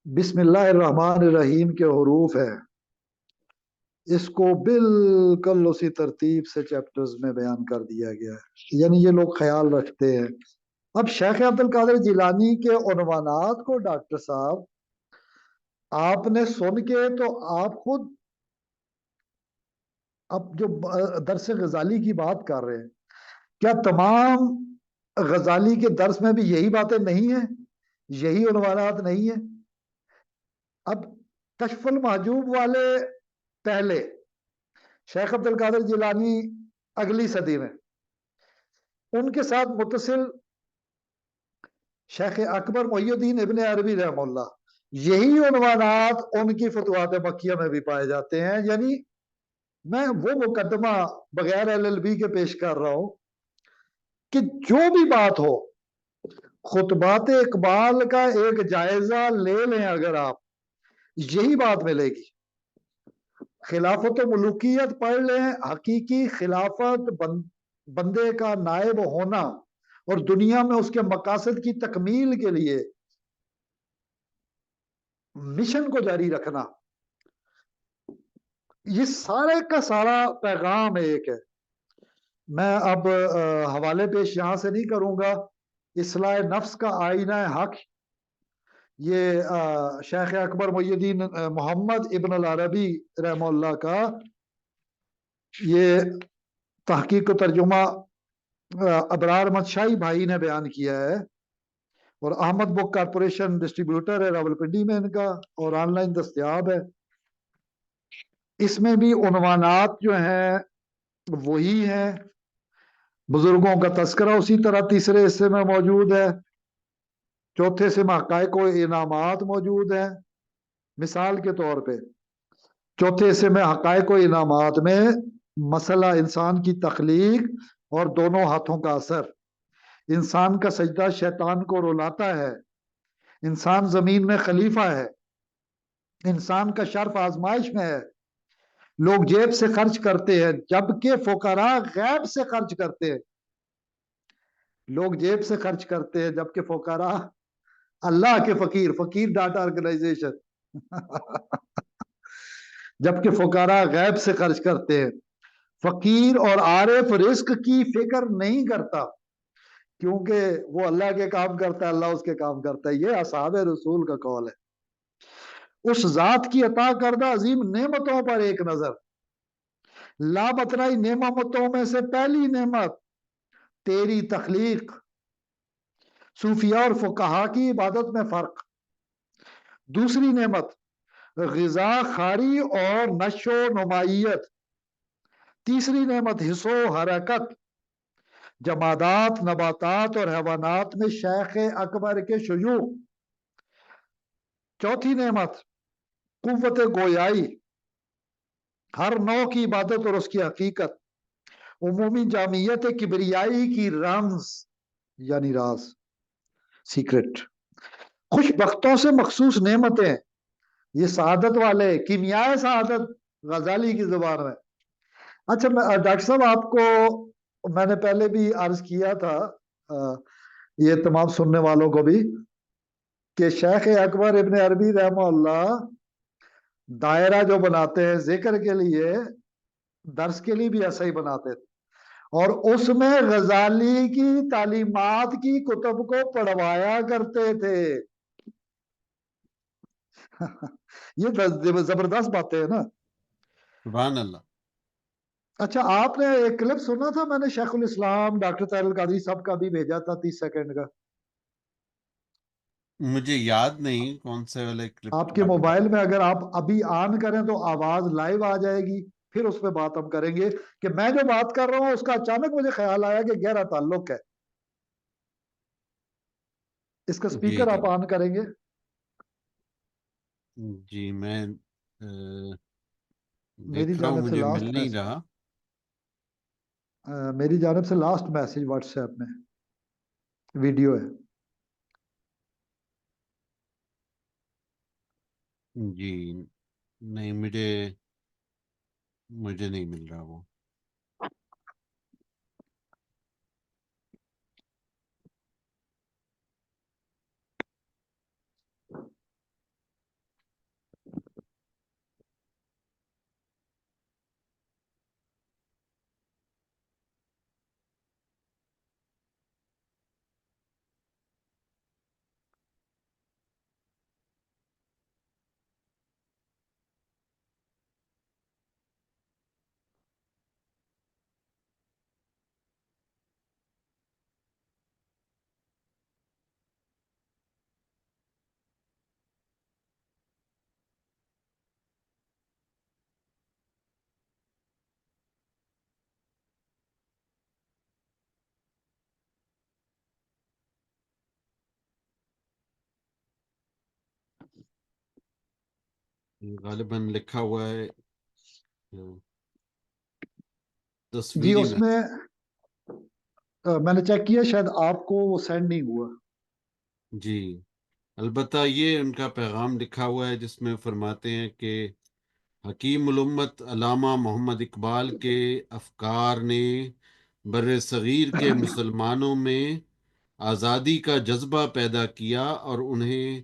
بسم اللہ الرحمن الرحیم کے حروف ہیں اس کو بالکل اسی ترتیب سے چیپٹرز میں بیان کر دیا گیا ہے، یعنی یہ لوگ خیال رکھتے ہیں۔ اب شیخ عبد القادر جیلانی کے عنوانات کو ڈاکٹر صاحب آپ نے سن کے تو آپ خود اب جو درس غزالی کی بات کر رہے ہیں، کیا تمام غزالی کے درس میں بھی یہی باتیں نہیں ہیں، یہی عنوانات نہیں ہیں؟ اب کشف المحجوب والے پہلے، شیخ عبد القادر جیلانی اگلی صدی میں، ان کے ساتھ متصل شیخ اکبر محی الدین ابن عربی رحم اللہ، یہی عنوانات ان کی فتوحات مکیہ میں بھی پائے جاتے ہیں۔ یعنی میں وہ مقدمہ بغیر LLB کے پیش کر رہا ہوں کہ جو بھی بات ہو، خطبات اقبال کا ایک جائزہ لے لیں، اگر آپ یہی بات ملے گی۔ خلافت و ملوکیت پڑھ لیں، حقیقی خلافت بندے کا نائب ہونا اور دنیا میں اس کے مقاصد کی تکمیل کے لیے مشن کو جاری رکھنا، یہ سارے کا سارا پیغام ایک ہے۔ میں اب حوالے پیش یہاں سے نہیں کروں گا۔ اصلاح نفس کا آئینہ حق، یہ شیخ اکبر محی الدین محمد ابن العربی رحمہ اللہ کا یہ تحقیق و ترجمہ ابرار احمد شاہی بھائی نے بیان کیا ہے، اور احمد بک کارپوریشن ڈسٹریبیوٹر ہے راولپنڈی میں ان کا، اور آن لائن دستیاب ہے۔ اس میں بھی عنوانات جو ہیں وہی ہیں، بزرگوں کا تذکرہ اسی طرح تیسرے حصے میں موجود ہے، چوتھے حصے میں حقائق و انعامات موجود ہیں۔ مثال کے طور پہ چوتھے حصے میں حقائق و انعامات میں مسئلہ انسان کی تخلیق اور دونوں ہاتھوں کا اثر، انسان کا سجدہ شیطان کو رلاتا ہے، انسان زمین میں خلیفہ ہے، انسان کا شرف آزمائش میں ہے، لوگ جیب سے خرچ کرتے ہیں جبکہ فقراء غیب سے خرچ کرتے ہیں، لوگ جیب سے خرچ کرتے ہیں جبکہ فقراء اللہ کے فقیر، فقیر ڈاٹا آرگنائزیشن جبکہ فقراء غیب سے خرچ کرتے ہیں۔ فقیر اور عارف رزق کی فکر نہیں کرتا کیونکہ وہ اللہ کے کام کرتا ہے، اللہ اس کے کام کرتا ہے۔ یہ اصحاب رسول کا قول ہے۔ اس ذات کی عطا کردہ عظیم نعمتوں پر ایک نظر۔ لامتناہی نعمتوں میں سے پہلی نعمت تیری تخلیق، صوفیاء اور فقہا کی عبادت میں فرق۔ دوسری نعمت غذا خاری اور نشو و نمائیت۔ تیسری نعمت حص و حرکت، جمادات، نباتات اور حیوانات میں شیخ اکبر کے شیوخ۔ چوتھی نعمت قوت گویائی، ہر نوع کی عبادت اور اس کی حقیقت، عمومی جامعیت کبریائی کی رمز یعنی راز، سیکرٹ۔ خوش بختوں سے مخصوص نعمتیں، یہ سعادت والے، کیمیائے سعادت غزالی کی زبان میں۔ اچھا ڈاکٹر صاحب آپ کو میں نے پہلے بھی عرض کیا تھا، یہ تمام سننے والوں کو بھی، کہ شیخ اکبر ابن عربی رحمہ اللہ دائرہ جو بناتے ہیں ذکر کے لیے، درس کے لیے بھی ایسا ہی بناتے تھے، اور اس میں غزالی کی تعلیمات کی کتب کو پڑھوایا کرتے تھے یہ زبردست باتیں ہیں نا۔ سبحان اللہ۔ اچھا آپ نے ایک کلپ سنا تھا میں نے شیخ الاسلام ڈاکٹر طاہر القادری صاحب کا بھی بھیجا تھا 30 سیکنڈ کا؟ مجھے یاد نہیں کون سے والے کلپ آپ کی کے بات کر موبائل میں اگر آپ ابھی آن کریں تو آواز لائیو آ جائے گی، پھر اس پہ بات ہم کریں گے کہ میں جو بات کر رہا ہوں اس کا اچانک مجھے خیال آیا کہ گہرا تعلق ہے۔ اس کا جی سپیکر جی آپ آن کریں گے؟ جی میں میری دیکھ رہا ہوں، جانب سے مجھے لاسٹ مل نہیں میسج، رہا۔ میری جانب سے لاسٹ میسج واٹس ایپ میں ویڈیو ہے۔ جی نہیں، مجھے نہیں مل رہا وہ۔ غالباً لکھا ہوا ہے جی تصویری اس میں۔ میں میں نے چیک کیا، شاید آپ کو وہ سینڈ نہیں ہوا۔ جی البتہ یہ ان کا پیغام لکھا ہوا ہے جس میں فرماتے ہیں کہ حکیم الامت علامہ محمد اقبال کے افکار نے بر صغیر کے مسلمانوں میں آزادی کا جذبہ پیدا کیا اور انہیں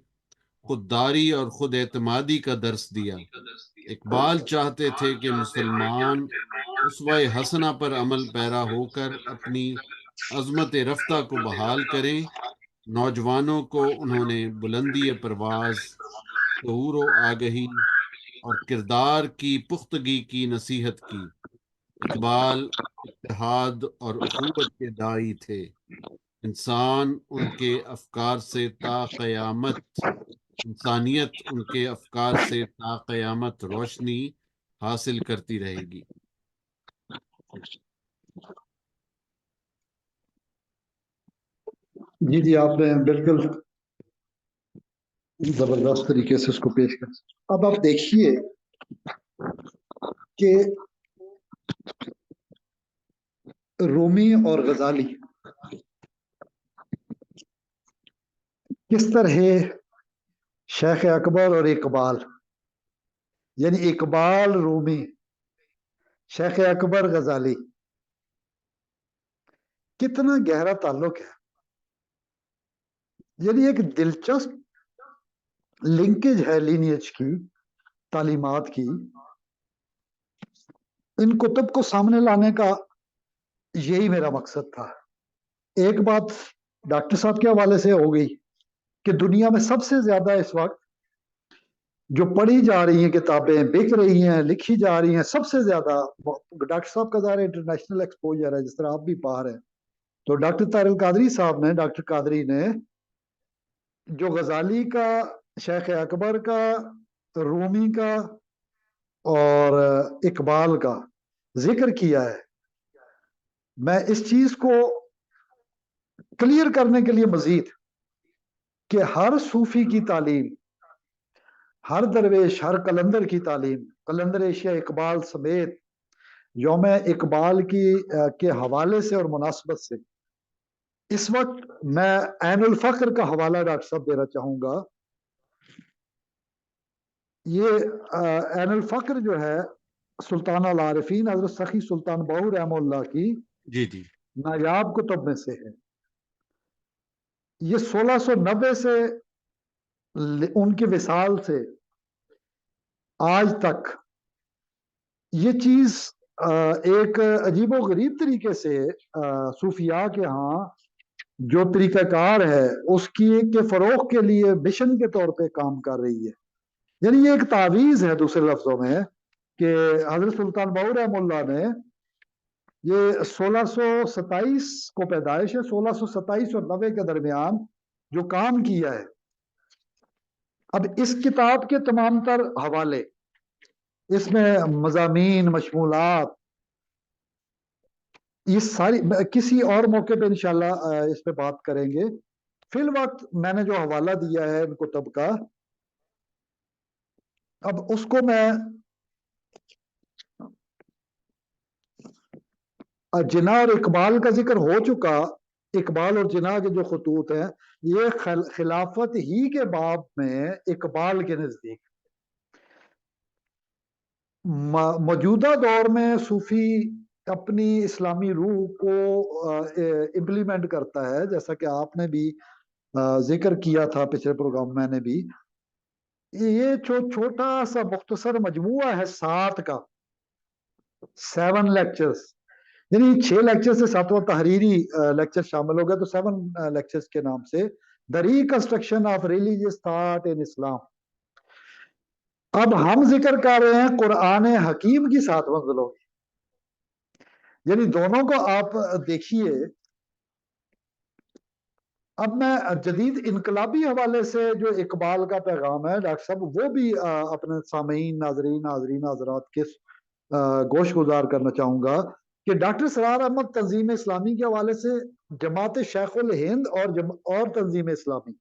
خودداری اور خود اعتمادی کا درس دیا۔ اقبال چاہتے تھے کہ مسلمان اسوہ حسنہ پر عمل پیرا ہو کر اپنی عظمت رفتہ کو بحال کریں۔ نوجوانوں کو انہوں نے بلندی پرواز، شعور و آگہی اور کردار کی پختگی کی نصیحت کی۔ اقبال اتحاد اور اخوت کے داعی تھے۔ انسان ان کے افکار سے تا قیامت انسانیت ان کے افکار سے تا قیامت روشنی حاصل کرتی رہے گی۔ جی جی، آپ نے بالکل زبردست طریقے سے اس کو پیش کر۔ اب آپ دیکھیے کہ رومی اور غزالی کس طرح شیخ اکبر اور اقبال، یعنی اقبال رومی، شیخ اکبر غزالی، کتنا گہرا تعلق ہے، یعنی ایک دلچسپ لنکیج ہے لینیج کی، تعلیمات کی۔ ان کتب کو سامنے لانے کا یہی میرا مقصد تھا۔ ایک بات ڈاکٹر صاحب کے حوالے سے ہو گئی کہ دنیا میں سب سے زیادہ اس وقت جو پڑھی جا رہی ہیں کتابیں، بک رہی ہیں، لکھی جا رہی ہیں، سب سے زیادہ ڈاکٹر صاحب کا ظاہر انٹرنیشنل ایکسپوجر ہے، جس طرح آپ بھی باہر ہیں۔ تو ڈاکٹر طاہر القادری صاحب نے، ڈاکٹر قادری نے جو غزالی کا، شیخ اکبر کا، رومی کا اور اقبال کا ذکر کیا ہے، میں اس چیز کو کلیئر کرنے کے لیے مزید کہ ہر صوفی کی تعلیم، ہر درویش، ہر قلندر کی تعلیم، قلندر ایشیا اقبال سمیت یوم اقبال کے حوالے سے اور مناسبت سے اس وقت میں عین الفقر کا حوالہ ڈاکٹر صاحب دینا چاہوں گا۔ یہ عین الفقر جو ہے سلطان العارفین حضرت سخی سلطان بہو رحمہ اللہ کی جی جی نایاب کتب میں سے ہے۔ یہ 1690 سے ان کی وصال سے آج تک یہ چیز ایک عجیب و غریب طریقے سے صوفیاء کے ہاں جو طریقہ کار ہے اس کی کے فروغ کے لیے مشن کے طور پہ کام کر رہی ہے۔ یعنی یہ ایک تعویذ ہے دوسرے لفظوں میں کہ حضرت سلطان بہو رحمہ اللہ نے یہ 1627 کو پیدائش ہے، 1627 اور 90 کے درمیان جو کام کیا ہے۔ اب اس کتاب کے تمام تر حوالے، اس میں مضامین، مشمولات، یہ ساری کسی اور موقع پہ انشاءاللہ اس پہ بات کریں گے۔ فی الوقت میں نے جو حوالہ دیا ہے ان کتب کا، اب اس کو میں جنا اور اقبال کا ذکر ہو چکا، اقبال اور جنا کے جو خطوط ہیں یہ خلافت ہی کے باب میں اقبال کے نزدیک، موجودہ دور میں صوفی اپنی اسلامی روح کو امپلیمنٹ کرتا ہے، جیسا کہ آپ نے بھی ذکر کیا تھا پچھلے پروگرام میں نے بھی۔ یہ چھوٹا سا مختصر مجموعہ ہے 7 کا، 7 لیکچرز، یعنی 6 لیکچر سے 7واں تحریری لیکچر شامل ہو گیا، تو 7 لیکچرز کے نام سے The Reconstruction of Religious Thought in Islam۔ اب ہم ذکر کر رہے ہیں قرآن حکیم کی 7 منزلوں کی، یعنی دونوں کو آپ دیکھیے۔ اب میں جدید انقلابی حوالے سے جو اقبال کا پیغام ہے ڈاکٹر صاحب، وہ بھی اپنے سامعین، ناظرین حضرات کے گوش گزار کرنا چاہوں گا کہ ڈاکٹر سرار احمد تنظیم اسلامی کے حوالے سے جماعت شیخ الہند اور تنظیم اسلامی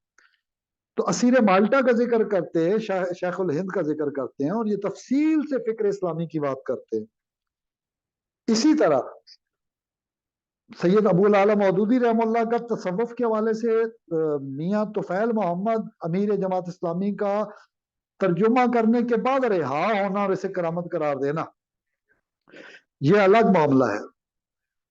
تو اسیر مالٹا کا ذکر کرتے ہیں، شیخ الہند کا ذکر کرتے ہیں، اور یہ تفصیل سے فکر اسلامی کی بات کرتے ہیں۔ اسی طرح سید ابو العالی مودودی رحمہ اللہ کا تصوف کے حوالے سے میاں طفیل محمد امیر جماعت اسلامی کا ترجمہ کرنے کے بعد رہا ہونا اور اسے کرامت قرار دینا، یہ الگ معاملہ ہے۔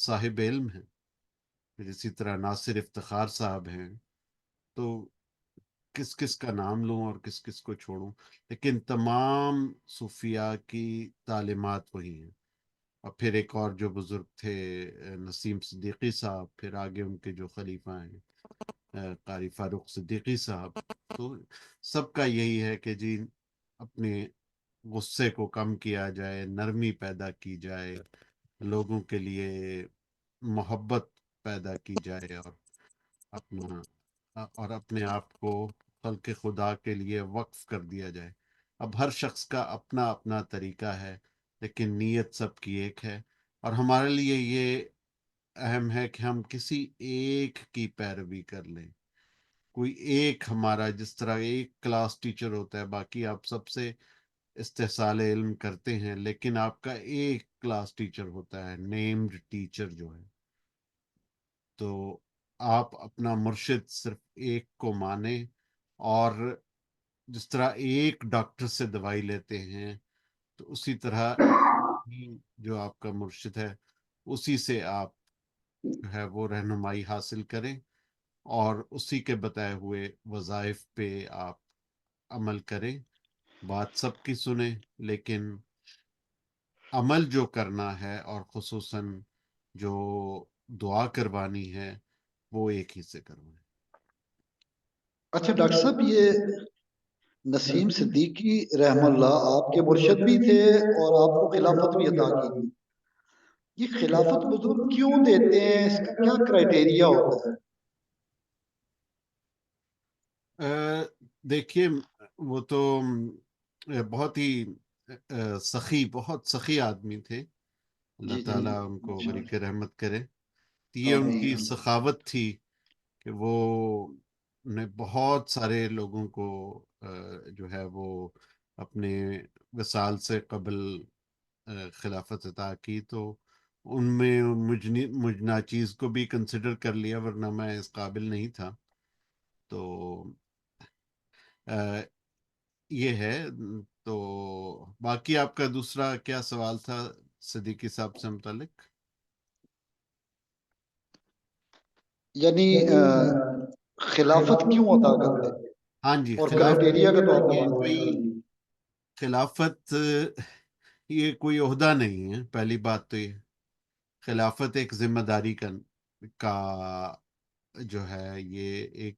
صاحب علم ہیں، پھر اسی طرح ناصر افتخار صاحب ہیں، تو کس کس کا نام لوں اور کس کس کو چھوڑوں، لیکن تمام صوفیاء کی تعلیمات وہی ہیں۔ اور پھر ایک اور جو بزرگ تھے نسیم صدیقی صاحب، پھر آگے ان کے جو خلیفہ ہیں قاری فاروق صدیقی صاحب، تو سب کا یہی ہے کہ جی اپنے غصے کو کم کیا جائے، نرمی پیدا کی جائے، لوگوں کے لیے محبت پیدا کی جائے، اپنا اور اپنے آپ کو خلق خدا کے لیے وقف کر دیا جائے۔ اب ہر شخص کا اپنا اپنا طریقہ ہے، لیکن نیت سب کی ایک ہے، اور ہمارے لیے یہ اہم ہے کہ ہم کسی ایک کی پیروی کر لیں۔ کوئی ایک ہمارا، جس طرح ایک کلاس ٹیچر ہوتا ہے، باقی آپ سب سے استحصال علم کرتے ہیں، لیکن آپ کا ایک کلاس ٹیچر ہوتا ہے، نیمڈ ٹیچر جو ہے، تو آپ اپنا مرشد صرف ایک کو مانیں، اور جس طرح ایک ڈاکٹر سے دوائی لیتے ہیں، تو اسی طرح ہی جو آپ کا مرشد ہے اسی سے آپ جو ہے وہ رہنمائی حاصل کریں، اور اسی کے بتائے ہوئے وظائف پہ آپ عمل کریں۔ بات سب کی سنیں، لیکن عمل جو کرنا ہے، اور خصوصاً جو دعا کروانی ہے، وہ ایک ہی سے کروائیں۔ اچھا ڈاکٹر صاحب، یہ نسیم صدیقی رحم اللہ آپ کے مرشد بھی تھے اور آپ کو خلافت بھی عطا کی تھی، یہ خلافت بزرگ کیوں دیتے ہیں؟ اس کا کیا کرائٹیریا ہوتا ہے؟ دیکھیے، وہ تو بہت ہی سخی، بہت سخی آدمی تھے، اللہ جی جی، تعالیٰ ان کو ماشاء بریک اللہ، رحمت کرے۔ تو یہ ان کی آمین۔ سخاوت تھی کہ وہ نے بہت سارے لوگوں کو جو ہے وہ اپنے وصال سے قبل خلافت عطا کی، تو ان میں مجھ ناچیز کو بھی کنسیڈر کر لیا، ورنہ میں اس قابل نہیں تھا۔ تو یہ ہے۔ تو باقی آپ کا دوسرا کیا سوال تھا صدیقی صاحب سے متعلق؟ یعنی خلافت کیوں عطا کرتے ہیں ہاں جی، اور خلافت کرائٹیریا کا تو آپ نے یہ بات کوئی بتا دی۔ خلافت یہ کوئی عہدہ نہیں ہے، پہلی بات تو یہ خلافت ایک ذمہ داری کا جو ہے، یہ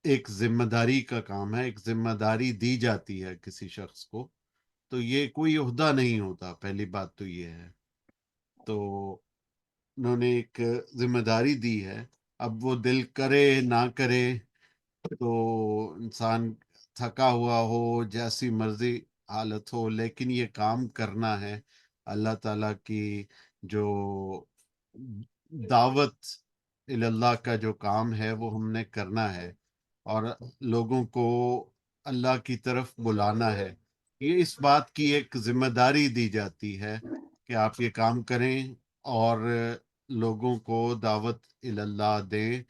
ایک ذمہ داری کا کام ہے، ایک ذمہ داری دی جاتی ہے کسی شخص کو، تو یہ کوئی عہدہ نہیں ہوتا، پہلی بات تو یہ ہے۔ تو انہوں نے ایک ذمہ داری دی ہے، اب وہ دل کرے نہ کرے، تو انسان تھکا ہوا ہو، جیسی مرضی حالت ہو، لیکن یہ کام کرنا ہے۔ اللہ تعالیٰ کی جو دعوت اللہ کا جو کام ہے وہ ہم نے کرنا ہے، اور لوگوں کو اللہ کی طرف بلانا ہے۔ یہ اس بات کی ایک ذمہ داری دی جاتی ہے کہ آپ یہ کام کریں، اور لوگوں کو دعوت اللہ دیں،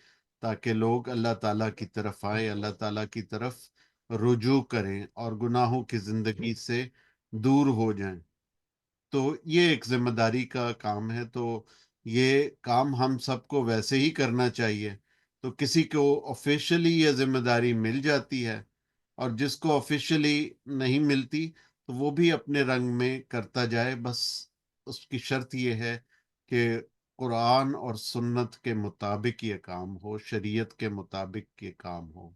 تاکہ لوگ اللہ تعالیٰ کی طرف آئیں، اللہ تعالیٰ کی طرف رجوع کریں، اور گناہوں کی زندگی سے دور ہو جائیں۔ تو یہ ایک ذمہ داری کا کام ہے، تو یہ کام ہم سب کو ویسے ہی کرنا چاہیے۔ تو کسی کو آفیشلی یہ ذمہ داری مل جاتی ہے، اور جس کو آفیشلی نہیں ملتی تو وہ بھی اپنے رنگ میں کرتا جائے، بس اس کی شرط یہ ہے کہ قرآن اور سنت کے مطابق یہ کام ہو، شریعت کے مطابق یہ کام ہو،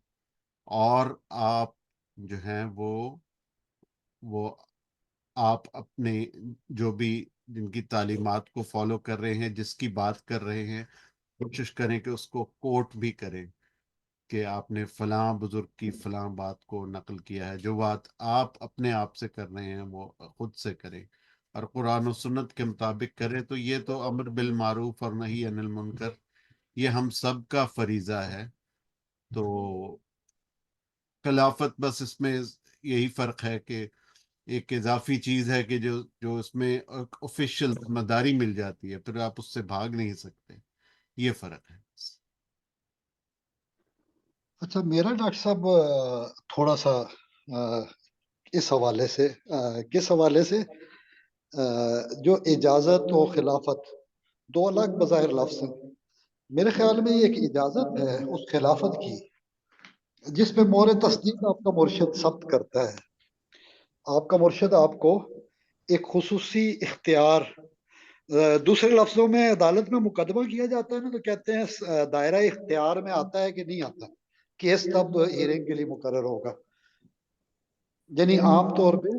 اور آپ جو ہیں وہ آپ اپنے جو بھی جن کی تعلیمات کو فالو کر رہے ہیں، جس کی بات کر رہے ہیں، کوشش کریں کہ اس کو کوٹ بھی کریں، کہ آپ نے فلاں بزرگ کی فلاں بات کو نقل کیا ہے۔ جو بات آپ اپنے آپ سے کر رہے ہیں وہ خود سے کریں، اور قرآن و سنت کے مطابق کریں۔ تو یہ تو امر بالمعروف اور نہی عن المنکر، یہ ہم سب کا فریضہ ہے۔ تو خلافت بس اس میں یہی فرق ہے کہ ایک اضافی چیز ہے کہ جو اس میں آفیشیل ذمہ داری مل جاتی ہے، پھر آپ اس سے بھاگ نہیں سکتے، یہ فرق ہے۔ اچھا میرا ڈاکٹر صاحب تھوڑا سا اس حوالے سے کس حوالے سے جو اجازت و خلافت دو الگ بظاہر لفظ ہیں. میرے خیال میں یہ ایک اجازت ہے اس خلافت کی جس پہ مہر تصدیق آپ کا مرشد ثبت کرتا ہے. آپ کا مرشد آپ کو ایک خصوصی اختیار، دوسرے لفظوں میں عدالت میں مقدمہ کیا جاتا ہے نا تو کہتے ہیں دائرہ اختیار میں آتا ہے کہ نہیں آتا. کیس تب ہیرنگ کے لیے مقرر ہوگا. یعنی عام طور پہ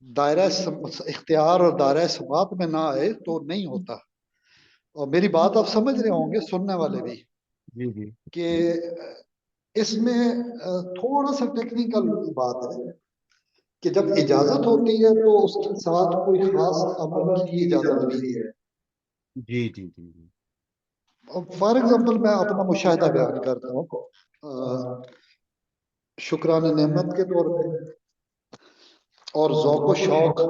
دائرہ اختیار اور دائرہ سماعت میں نہ آئے تو نہیں ہوتا. اور میری بات آپ سمجھ رہے ہوں گے، سننے والے بھی، جی جی کہ اس میں تھوڑا سا ٹیکنیکل بات ہے کہ جب اجازت ہوتی ہے تو اس کے ساتھ کوئی خاص عمل کی اجازت بھی ہے. جی جی جی جی فار ایگزامپل میں اپنا مشاہدہ بیان کرتا ہوں. شکران نعمت کے طور پہ اور ذوق و شوق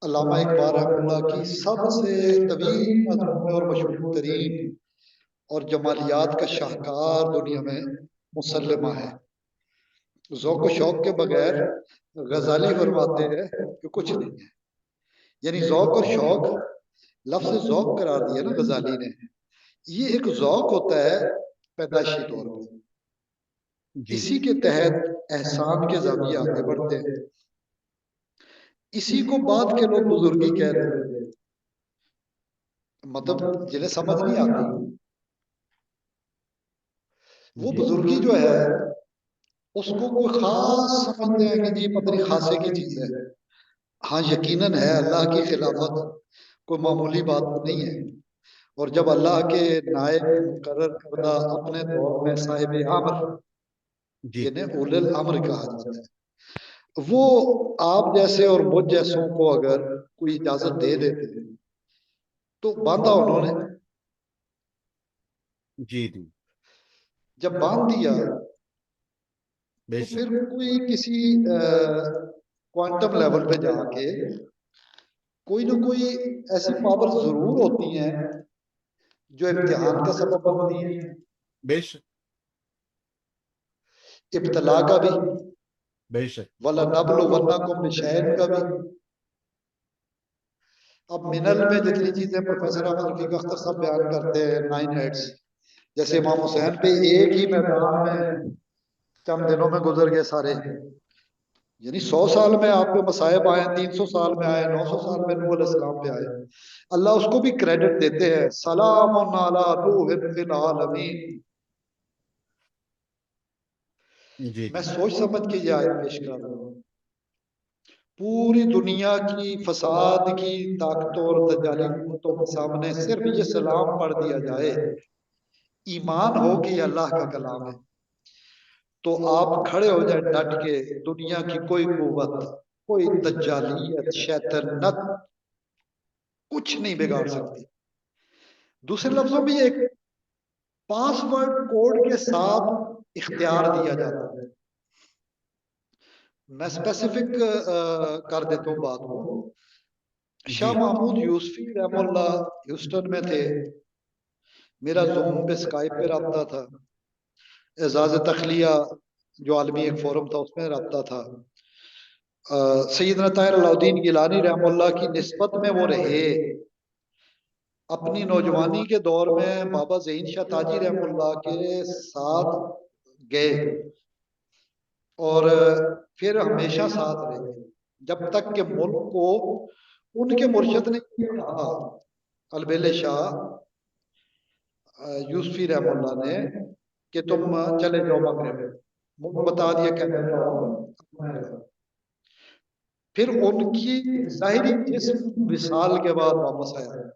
علامہ اقبال رحمہ اللہ کی سب سے طویل مضمون اور مشہور ترین اور جمالیات کا شاہکار دنیا میں مسلمہ ہے. ذوق و شوق کے بغیر غزالی فرماتے ہیں کہ کچھ نہیں ہے. یعنی ذوق اور شوق، لفظ ذوق قرار دیا نا غزالی نے، یہ ایک ذوق ہوتا ہے پیدائشی طور پہ. جی اسی کے تحت احسان کے زاویے آگے بڑھتے ہیں. اسی کو بعد کے لوگ بزرگی کہہ دیتے ہیں. مطلب جنہیں سمجھ نہیں آتی وہ جی بزرگی جو ہے اس کو کوئی خاص سمجھتے ہیں کہ جی پتہ نہیں خاصے کی چیز ہے. ہاں یقیناً ہے، اللہ کی خلافت کوئی معمولی بات نہیں ہے. اور جب اللہ کے نائب مقرر کردہ اپنے دور میں صاحب امر، جی یعنی اول الامر کہا جاتا ہے، وہ آپ جیسے اور مجھ جیسوں کو اگر کوئی اجازت دے دیتے تو باندھا انہوں نے. جی جی جب باندھ دیا بے تو شک. پھر کوئی کسی کوانٹم لیول پہ جا کے کوئی نہ کوئی ایسی پاور ضرور ہوتی ہیں جو امتحان کا سبب بنتی ہیں، بے شک. ابتلا کا بھی، بے شک. ولا نبل ورنہ کو مشین کا بھی. اب منل میں جتنی چیزیں پروفیسر احمد رفیق اختر صاحب بیان کرتے ہیں، 9 ہیڈز، جیسے امام حسین پہ ایک ہی میدان میں چند دنوں میں گزر گئے سارے. یعنی 100 سال میں آپ پہ مصائب آئے، 300 سال میں آئے، 900 سال میں نوح علیہ السلام پہ آئے. اللہ اس کو بھی کریڈٹ دیتے ہیں، سلام علی نوح فی العالمین. جی میں جی سوچ سمجھ کے یہ آیت پیش کر رہا ہوں. پوری دنیا کی فساد کی طاقتوں اور دجالی قوتوں کے سامنے صرف یہ سلام پڑھ دیا جائے، ایمان ہو کہ یہ اللہ کا کلام ہے، تو آپ کھڑے ہو جائیں ڈٹ کے. دنیا کی کوئی قوت، کوئی دجالیت، شیطنت کچھ نہیں بگاڑ سکتی. دوسرے لفظوں میں یہ ایک پاس ورڈ کوڈ کے ساتھ اختیار دیا جاتا ہے. میں اسپیسیفک کر دیتا ہوں بات کو. جی شاہ محمود یوسفی رحم اللہ ہیوسٹن میں تھے، میرا زوم پہ اسکائپ پہ رابطہ تھا. اعزاز تخلیہ جو عالمی ایک فورم تھا اس میں رابطہ تھا. سیدنا طاہر علاء الدین گیلانی رحم اللہ کی نسبت میں وہ رہے. اپنی نوجوانی کے دور میں بابا ذہین شاہ تاجی رحم اللہ کے ساتھ گئے اور پھر ہمیشہ ساتھ رہے جب تک کہ ملک کو ان کے مرشد نے کہا، البیل شاہ یوسفی رحم اللہ نے، کہ تم چلے جاؤ مغرب. ملک بتا دیا کہتے جاؤ مغرب. پھر ان کی ظاہری جسم وصال کے بعد واپس آیا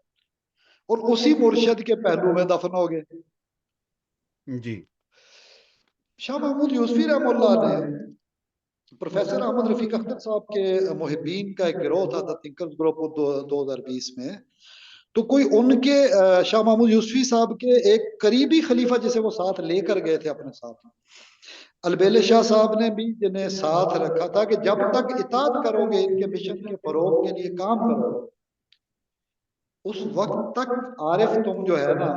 اور اسی مرشد کے پہلو میں دفن ہو گئے. جی شاہ محمود یوسفی رحم اللہ نے پروفیسر احمد رفیق اختر صاحب کے محبین کا ایک گروہ تھا، دا تھنکرز گروپ 2020 میں. تو کوئی ان کے شاہ محمود یوسفی صاحب کے ایک قریبی خلیفہ جسے وہ ساتھ لے کر گئے تھے اپنے ساتھ، البیل شاہ صاحب نے بھی جنہیں ساتھ رکھا تھا کہ جب تک اطاعت کرو گے ان کے مشن کے فروغ کے لیے کام کرو گے اس وقت تک عارف تم جو ہے نا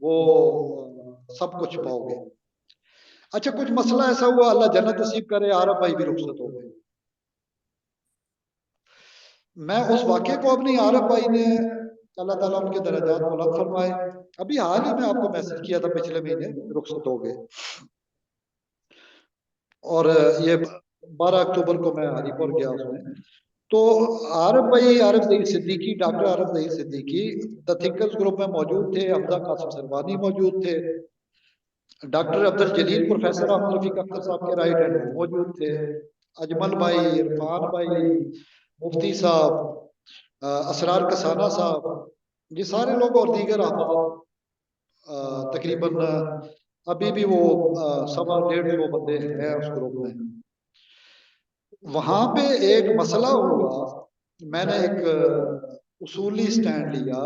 وہ سب کچھ پاؤ گے. اچھا کچھ مسئلہ ایسا ہوا، اللہ جنت نصیب کرے، عارف بھائی بھی رخصت ہو گئے. میں اس واقعے کو اپنی عارف بھائی نے اللہ تعالیٰ ان کے درجات بلند فرمائے. ابھی حال ہی میں آپ کو میسج کیا تھا پچھلے مہینے رخصت ہو گئے، اور یہ 12 اکتوبر کو میں ہری پور گیا اس میں. تو عارف بھائی، عارف ظہیر صدیقی، ڈاکٹر عارف ظہیر صدیقی دا تھنکرز گروپ میں موجود تھے. حمزہ قاسم سروانی موجود تھے. ڈاکٹر عبد الجلیل پروفیسر احمد رفیق اختر صاحب کے رائٹ ہینڈ وہ موجود تھے. اجمل بھائی، عرفان بھائی، مفتی صاحب، اسرار کسانہ صاحب، یہ سارے لوگ اور دیگر احباب. تقریباً ابھی بھی وہ 125 بندے ہیں اس گروپ میں. وہاں پہ ایک مسئلہ ہوا، میں نے ایک اصولی سٹینڈ لیا.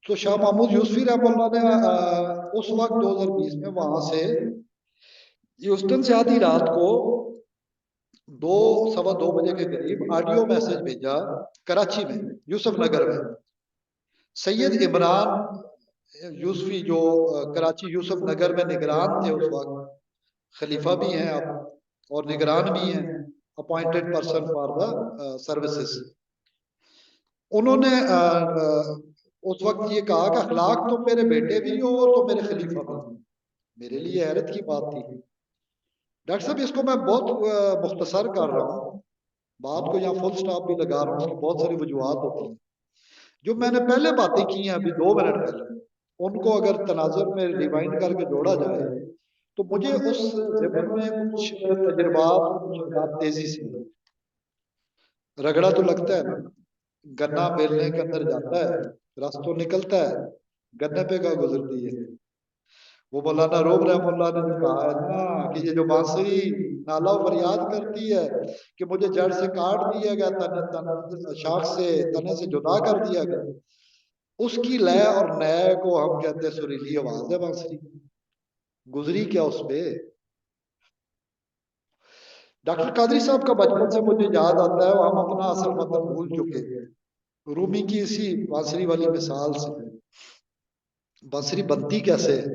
تو شاہ محمود یوسفی رحمہ اللہ نے اس وقت 2020 میں وہاں سے ہیوسٹن سے آدھی رات کو 2 سوا 2 بجے کے قریب آڈیو میسج بھیجا کراچی میں، یوسف نگر میں. سید عمران یوسفی جو کراچی یوسف نگر میں نگران تھے اس وقت، خلیفہ بھی ہیں اب اور نگران بھی ہیں، appointed person for the services. انہوں نے اس وقت یہ کہا کہ اخلاق تم میرے بیٹے بھی ہو اور تم میرے خلیفہ بھی ہو. میرے لیے حیرت کی بات تھی. ڈاکٹر صاحب اس کو میں بہت مختصر کر رہا ہوں، بات کو یہاں فل سٹاپ بھی لگا رہا ہوں، اس کی بہت ساری وجوہات ہوتی ہیں. جو میں نے پہلے باتیں کی ہیں ابھی 2 منٹ پہلے، ان کو اگر تناظر میں ریوائنڈ کر کے جوڑا جائے تو مجھے اس ضمن میں کچھ تجربات اور مشاہدات تیزی سے ہوئے. رگڑا تو لگتا ہے نا، گنا بیلنے کے اندر جاتا ہے، رس تو نکلتا ہے، گنے پہ کا گزرتی ہے. وہ مولانا روم رحم اللہ نے جو کہا ہے نا کہ یہ جو بانسری نالا و فریاد کرتی ہے کہ مجھے جڑ سے کاٹ دیا گیا، شاخ سے، تنے سے جدا کر دیا گیا، اس کی لے اور نئے کو ہم کہتے ہیں سریلی آواز ہے بانسری. گزری کیا اس پہ. ڈاکٹر قادری صاحب کا بچپن سے مجھے یاد آتا ہے، وہ ہم اپنا اصل وطن بھول چکے. رومی کی اسی بانسری والی مثال سے، بانسری بنتی کیسے ہے،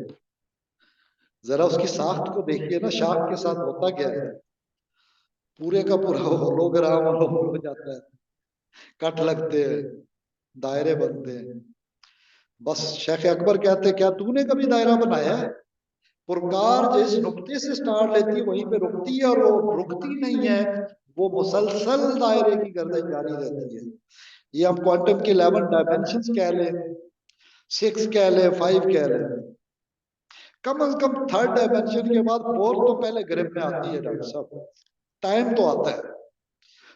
ذرا اس کی ساخت کو دیکھیے نا. شاخ کے ساتھ ہوتا کیا ہے، پورے کا پورا ہولوگرام ہو جاتا ہے، کٹ لگتے ہیں، دائرے بنتے ہیں. بس شیخ اکبر کہتے کیا تو نے کبھی دائرہ بنایا ہے؟ پرکار جس نقطے سے سٹارٹ لیتی ہے وہیں پہ رکتی ہے، اور وہ رکتی نہیں ہے، وہ مسلسل دائرے کی گردش جاری رہتی ہے. یہ ہم کوانٹم کے 11 ڈائمینشنز کہہ لیں، 6 کہہ لیں، 5 کہہ لیں، کم از کم 3rd ڈائمینشن کے بعد 4th تو پہلے گرپ میں آتی ہے. ڈاکٹر صاحب ٹائم تو آتا ہے،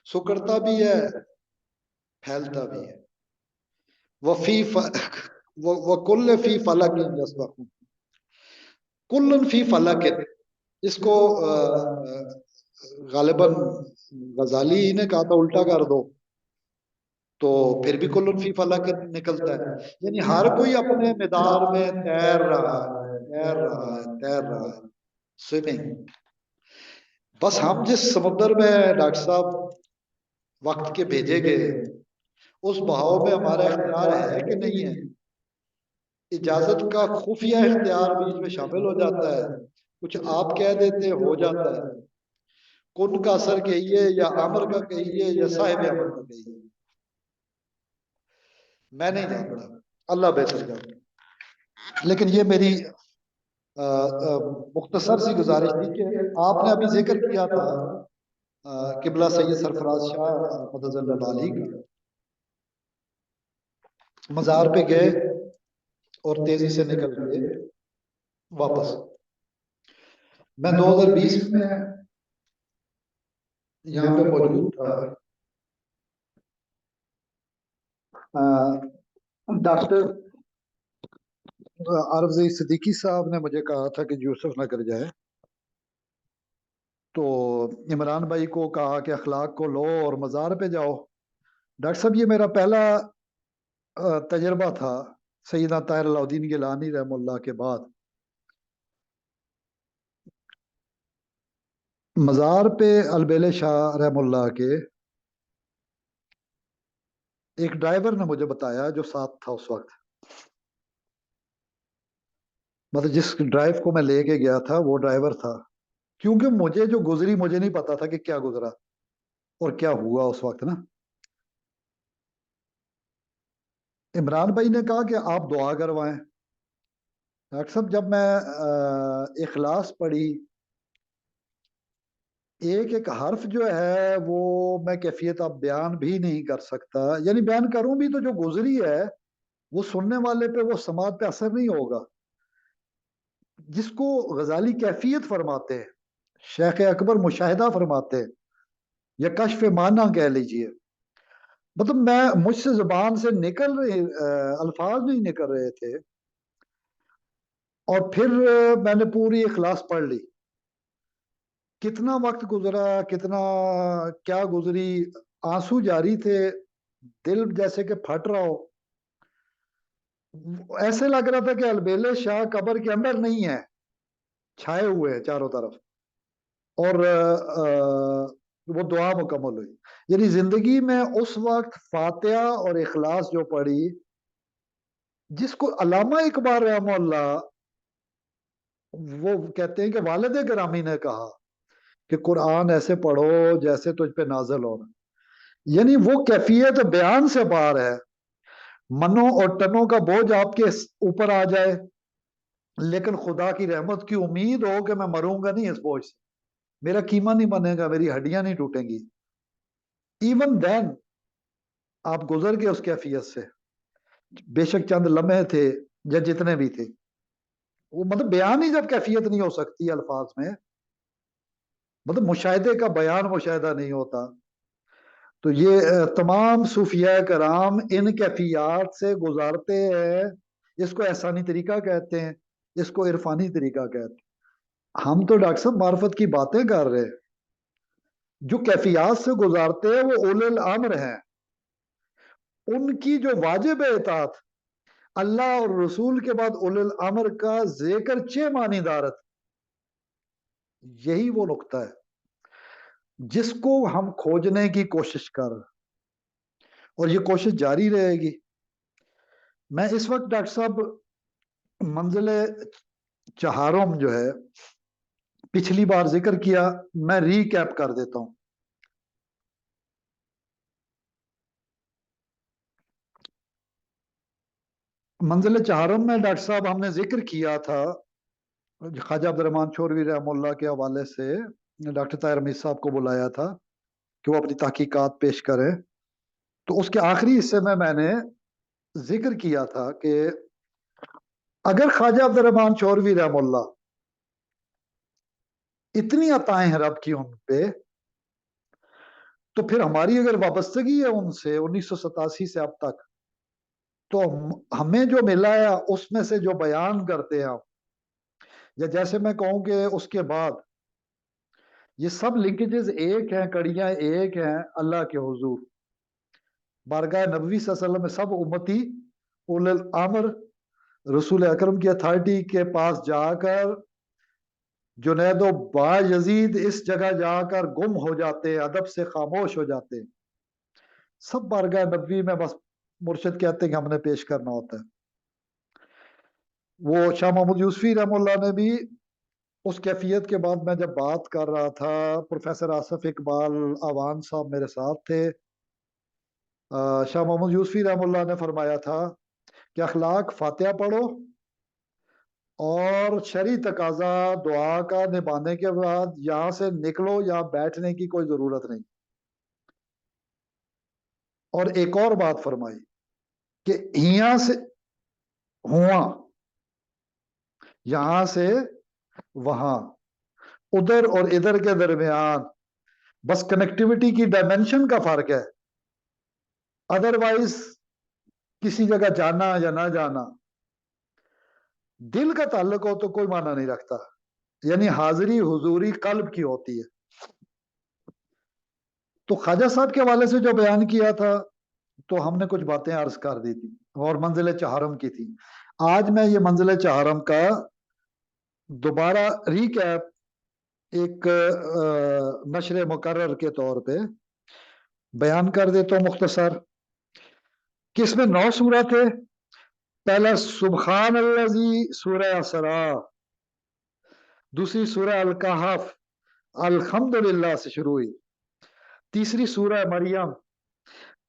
سکڑتا بھی ہے، پھیلتا بھی ہے. وَكُلٌّ فِي فَلَكٍ يَسْبَحُونَ، کلن فی فلک، اس کو غالباً غزالی نے کہا تھا الٹا کر دو تو پھر بھی کلن فی فلک نکلتا ہے. یعنی ہر کوئی اپنے مدار میں تیر رہا ہے، تیر رہا ہے، تیر رہا ہے، سوئمنگ. بس ہم جس سمندر میں ڈاکٹر صاحب وقت کے بھیجے گئے، اس بہاؤ میں ہمارا اختیار ہے کہ نہیں ہے. اجازت کا خفیہ اختیار بیچ میں شامل ہو جاتا ہے، کچھ آپ کہہ دیتے ہو جاتا ہے. کن کا اثر کہیے یا امر کا کہیے یا صاحب امر کا کہیے، میں نہیں جانتا، اللہ بہتر جانتا. لیکن یہ میری مختصر سی گزارش تھی کہ آپ نے ابھی ذکر کیا تھا قبلہ سید سرفراز شاہ مدظ اللہ علیہ کا. مزار پہ گئے اور تیزی سے نکل گئے واپس. میں 2020 میں یہاں پہ موجود تھا. ڈاکٹر عارف ظہیر صدیقی صاحب نے مجھے کہا تھا کہ یوسف نگر جائے، تو عمران بھائی کو کہا کہ اخلاق کو لو اور مزار پہ جاؤ. ڈاکٹر صاحب یہ میرا پہلا تجربہ تھا سیدنا طاہر علاؤدین گیلانی رحم اللہ کے بعد. مزار پہ البیل شاہ رحم اللہ کے ایک ڈرائیور نے مجھے بتایا جو ساتھ تھا اس وقت، مطلب جس ڈرائیو کو میں لے کے گیا تھا وہ ڈرائیور تھا. کیونکہ مجھے جو گزری مجھے نہیں پتا تھا کہ کیا گزرا اور کیا ہوا اس وقت نا. عمران بھائی نے کہا کہ آپ دعا کروائیں. ڈاکٹر صاحب جب میں اخلاص پڑھی، ایک ایک حرف جو ہے وہ میں کیفیت اب بیان بھی نہیں کر سکتا، یعنی بیان کروں بھی تو جو گزری ہے وہ سننے والے پہ، وہ سماعت پہ اثر نہیں ہوگا. جس کو غزالی کیفیت فرماتے ہیں، شیخ اکبر مشاہدہ فرماتے ہیں، یا کشف معنی کہہ لیجئے. مطلب مجھ سے زبان سے نکل رہے الفاظ نہیں نکل رہے تھے. اور پھر میں نے پوری اخلاص پڑھ لی. کتنا وقت گزرا، کتنا کیا گزری، آنسو جاری تھے، دل جیسے کہ پھٹ رہا ہو. ایسے لگ رہا تھا کہ البیلے شاہ قبر کے اندر نہیں ہے، چھائے ہوئے ہیں چاروں طرف. اور وہ دعا مکمل ہوئی. یعنی زندگی میں اس وقت فاتحہ اور اخلاص جو پڑھی، جس کو علامہ اقبال رحمہ اللہ وہ کہتے ہیں کہ والد گرامی نے کہا کہ قرآن ایسے پڑھو جیسے تجھ پہ نازل ہو. یعنی وہ کیفیت بیان سے باہر ہے. منوں اور ٹنوں کا بوجھ آپ کے اوپر آ جائے، لیکن خدا کی رحمت کی امید ہو کہ میں مروں گا نہیں اس بوجھ سے، میرا کیما نہیں بنے گا، میری ہڈیاں نہیں ٹوٹیں گی. ایون دین آپ گزر گئے اس کیفیت سے، بے شک چند لمحے تھے یا جتنے بھی تھے. وہ مطلب بیان ہی جب کیفیت نہیں ہو سکتی الفاظ میں، مطلب مشاہدے کا بیان مشاہدہ نہیں ہوتا. تو یہ تمام صوفیاء کرام ان کیفیات سے گزارتے ہیں. اس کو احسانی طریقہ کہتے ہیں، اس کو عرفانی طریقہ کہتے ہیں. ہم تو ڈاکٹر صاحب معرفت کی باتیں کر رہے ہیں. جو کیفیات سے گزارتے ہیں وہ اولو الامر ہیں. ان کی جو واجب اطاعت، اللہ اور رسول کے بعد اولو الامر کا ذکر چھ معنی دارت، یہی وہ نقطہ ہے جس کو ہم کھوجنے کی کوشش کر رہے ہیں، اور یہ کوشش جاری رہے گی. میں اس وقت ڈاکٹر صاحب منزل چہارم جو ہے پچھلی بار ذکر کیا، میں ری کیپ کر دیتا ہوں. منزل چہارم میں ڈاکٹر صاحب ہم نے ذکر کیا تھا خواجہ عبد الرحمن چوروی رحم اللہ کے حوالے سے ڈاکٹر طاہر امیر صاحب کو بلایا تھا کہ وہ اپنی تحقیقات پیش کریں. تو اس کے آخری حصے میں نے ذکر کیا تھا کہ اگر خواجہ عبد الرحمن چوروی رحم اللہ اتنی عطائیں ہیں رب کی ان پہ، تو پھر ہماری اگر وابستگی ہے ان سے 1987 سے اب تک، تو ہمیں جو ملا ہے اس میں سے جو بیان کرتے ہیں، یا جیسے میں کہوں کہ اس کے بعد یہ سب لنکیجز ایک ہیں، کڑیاں ایک ہیں اللہ کے حضور بارگاہ نبوی صلی اللہ علیہ وسلم میں. سب امتی اول الامر رسول اکرم کی اتھارٹی کے پاس جا کر جنید و با یزید اس جگہ جا کر گم ہو جاتے، ادب سے خاموش ہو جاتے. سب بارگاہ نبوی میں بس مرشد کہتے ہیں کہ ہم نے پیش کرنا ہوتا ہے. وہ شاہ محمود یوسفی رحم اللہ نے بھی اس کیفیت کے بعد، میں جب بات کر رہا تھا، پروفیسر آصف اقبال آوان صاحب میرے ساتھ تھے، شاہ محمود یوسفی رحم اللہ نے فرمایا تھا کہ اخلاق فاتحہ پڑھو اور شرعی تقاضا دعا کا نبھانے کے بعد یہاں سے نکلو، یہاں بیٹھنے کی کوئی ضرورت نہیں. اور ایک اور بات فرمائی کہ یہاں سے ہوا، یہاں سے وہاں، ادھر اور ادھر کے درمیان بس کنیکٹیوٹی کی ڈائمنشن کا فرق ہے. ادروائز کسی جگہ جانا یا نہ جانا دل کا تعلق ہو تو کوئی معنی نہیں رکھتا. یعنی حاضری حضوری قلب کی ہوتی ہے. تو خواجہ صاحب کے حوالے سے جو بیان کیا تھا تو ہم نے کچھ باتیں عرض کر دی تھی اور منزل چہارم کی تھی. آج میں یہ منزل چہارم کا دوبارہ ریکیپ ایک نشر مقرر کے طور پہ بیان کر دیتا ہوں مختصر کہ اس میں 9 سورت ہے. پہلا سبحان الذی سورہ اسرا، دوسری سورہ الکہف الحمدللہ سے شروع ہوئی، تیسری سورہ مریم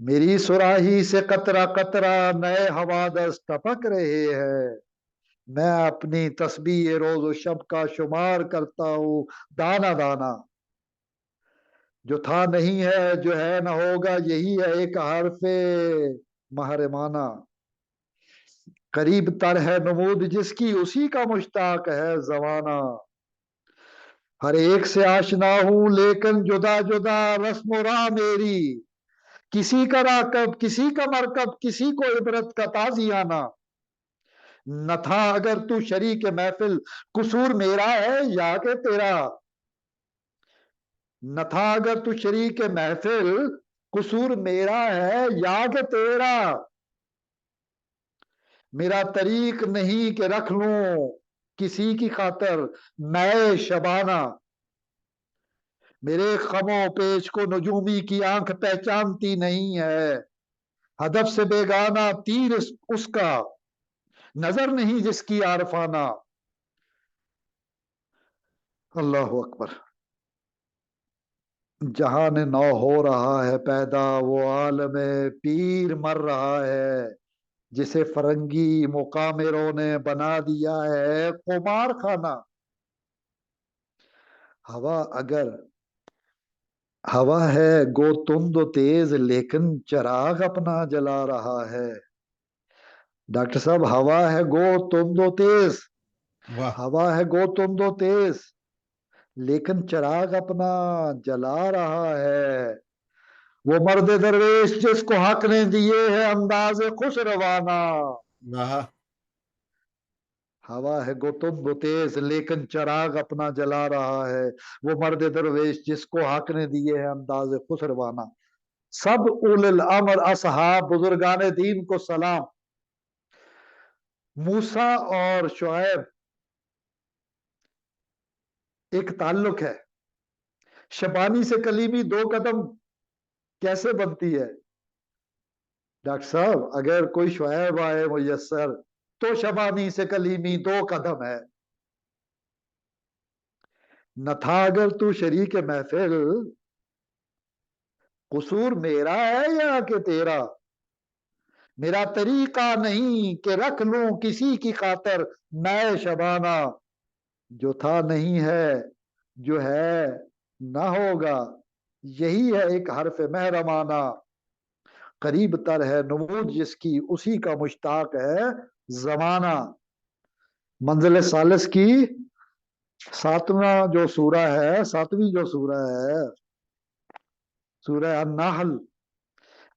میری سراہی سے قطرہ قطرہ نئے حوادث ٹپک رہے ہیں، میں اپنی تسبیح روز و شب کا شمار کرتا ہوں دانا دانا، جو تھا نہیں ہے جو ہے نہ ہوگا، یہی ہے ایک حرف محرمانہ، قریب تر ہے نمود جس کی اسی کا مشتاق ہے زمانہ، ہر ایک سے آشنا ہوں لیکن جدا جدا رسم و راہ میری، کسی کا راکب کسی کا مرکب کسی کو عبرت کا تازیانہ، نہ تھا اگر تو شریک محفل قصور میرا ہے یا کہ تیرا، نہ تھا اگر تو شریک محفل قصور میرا ہے یا کہ تیرا، میرا طریق نہیں کہ رکھ لوں کسی کی خاطر میں شبانہ، میرے خم و پیش کو نجومی کی آنکھ پہچانتی نہیں ہے، ہدف سے بیگانہ تیر اس کا نظر نہیں جس کی عارفانہ، اللہ اکبر۔ جہان نو ہو رہا ہے پیدا، وہ عالم پیر مر رہا ہے، جسے فرنگی مقامروں نے بنا دیا ہے قمار خانہ، ہوا اگر ہوا ہے گو تند و تیز لیکن چراغ اپنا جلا رہا ہے، ڈاکٹر صاحب ہوا ہے گو تند و تیز، واہ، ہوا ہے گو تند و تیز لیکن چراغ اپنا جلا رہا ہے، وہ مرد درویش جس کو حق نے دیے ہے انداز خوش روانہ، واہ، ہوا ہے گو تند و تیز لیکن چراغ اپنا جلا رہا ہے، وہ مرد درویش جس کو حق نے دیے ہے انداز خوش روانہ، سب اول الامر اصحاب بزرگان دین کو سلام۔ موسیٰ اور شعیب ایک تعلق ہے، شبانی سے کلیمی دو قدم کیسے بنتی ہے؟ ڈاکٹر صاحب اگر کوئی شعیب آئے میسر تو شبانی سے کلیمی دو قدم ہے، نہ تھا اگر تو شریک محفل قصور میرا ہے یا کہ تیرا، میرا طریقہ نہیں کہ رکھ لوں کسی کی خاطر میں شبانہ، جو تھا نہیں ہے جو ہے نہ ہوگا، یہی ہے ایک حرف محرمانہ، قریب تر ہے نمود جس کی اسی کا مشتاق ہے زمانہ۔ منزل ثالث کی ساتواں جو سورہ ہے، ساتویں جو سورہ ہے سورہ النحل،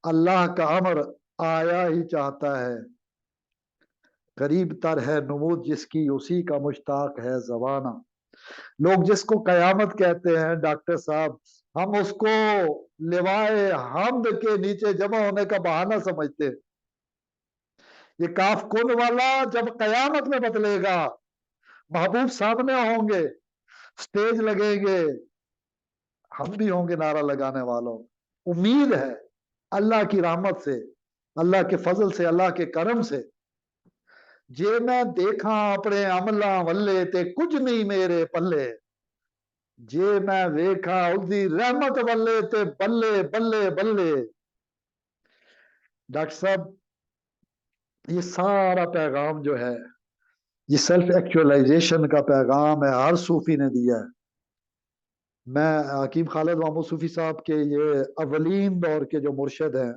اللہ کا امر آیا ہی چاہتا ہے، قریب تر ہے نمود جس کی اسی کا مشتاق ہے زمانہ، لوگ جس کو قیامت کہتے ہیں ڈاکٹر صاحب، ہم اس کو لوائے حمد کے نیچے جمع ہونے کا بہانہ سمجھتے ہیں، یہ کاف کن والا جب قیامت میں بدلے گا، محبوب سامنے ہوں گے، سٹیج لگیں گے، ہم بھی ہوں گے نعرہ لگانے والوں، امید ہے اللہ کی رحمت سے، اللہ کے فضل سے، اللہ کے کرم سے، جے میں دیکھاں اپنے عملاں ولے تے کچھ نہیں میرے پلے، جے میں ویکھاں اس دی رحمت ولے تے بلے بلے بلے۔ ڈاکٹر صاحب یہ سارا پیغام جو ہے یہ سیلف ایکچولائزیشن کا پیغام ہے، ہر صوفی نے دیا ہے۔ میں حکیم خالد محمود صوفی صاحب کے یہ اولین دور کے جو مرشد ہیں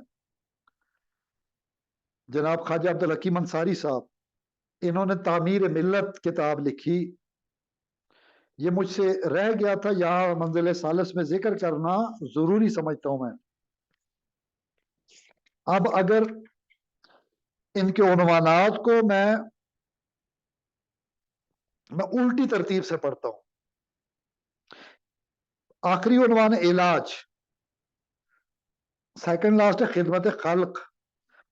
جناب خواجہ عبدالحکیم انصاری صاحب، انہوں نے تعمیر ملت کتاب لکھی، یہ مجھ سے رہ گیا تھا یہاں منزل ثالث میں ذکر کرنا ضروری سمجھتا ہوں میں۔ اب اگر ان کے عنوانات کو میں الٹی ترتیب سے پڑھتا ہوں، آخری عنوان علاج، سیکنڈ لاسٹ ہے خدمت خلق،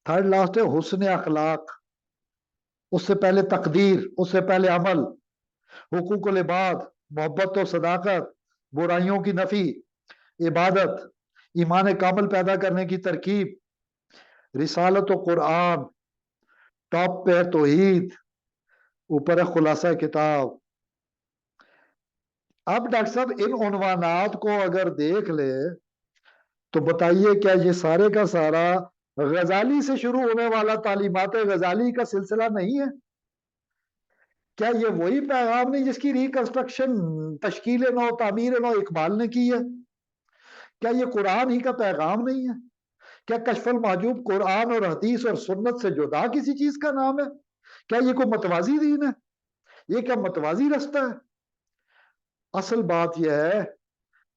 تھرڈ لاسٹ ہے حسن اخلاق، اس سے پہلے تقدیر، اس سے پہلے عمل، حقوق العباد، محبت و صداقت، برائیوں کی نفی، عبادت، ایمان کامل پیدا کرنے کی ترکیب، رسالت و قرآن، ٹاپ پہ توحید، اوپر ہے خلاصہ کتاب۔ اب ڈاکٹر صاحب ان عنوانات کو اگر دیکھ لے تو بتائیے کیا یہ سارے کا سارا غزالی سے شروع ہونے والا تعلیمات غزالی کا سلسلہ نہیں ہے؟ کیا یہ وہی پیغام نہیں جس کی ریکنسٹرکشن تشکیل نو تعمیر نو اقبال نے کی ہے؟ کیا یہ قرآن ہی کا پیغام نہیں ہے؟ کیا کشف المحجوب قرآن اور حدیث اور سنت سے جدا کسی چیز کا نام ہے؟ کیا یہ کوئی متوازی دین ہے؟ یہ کیا متوازی رستہ ہے؟ اصل بات یہ ہے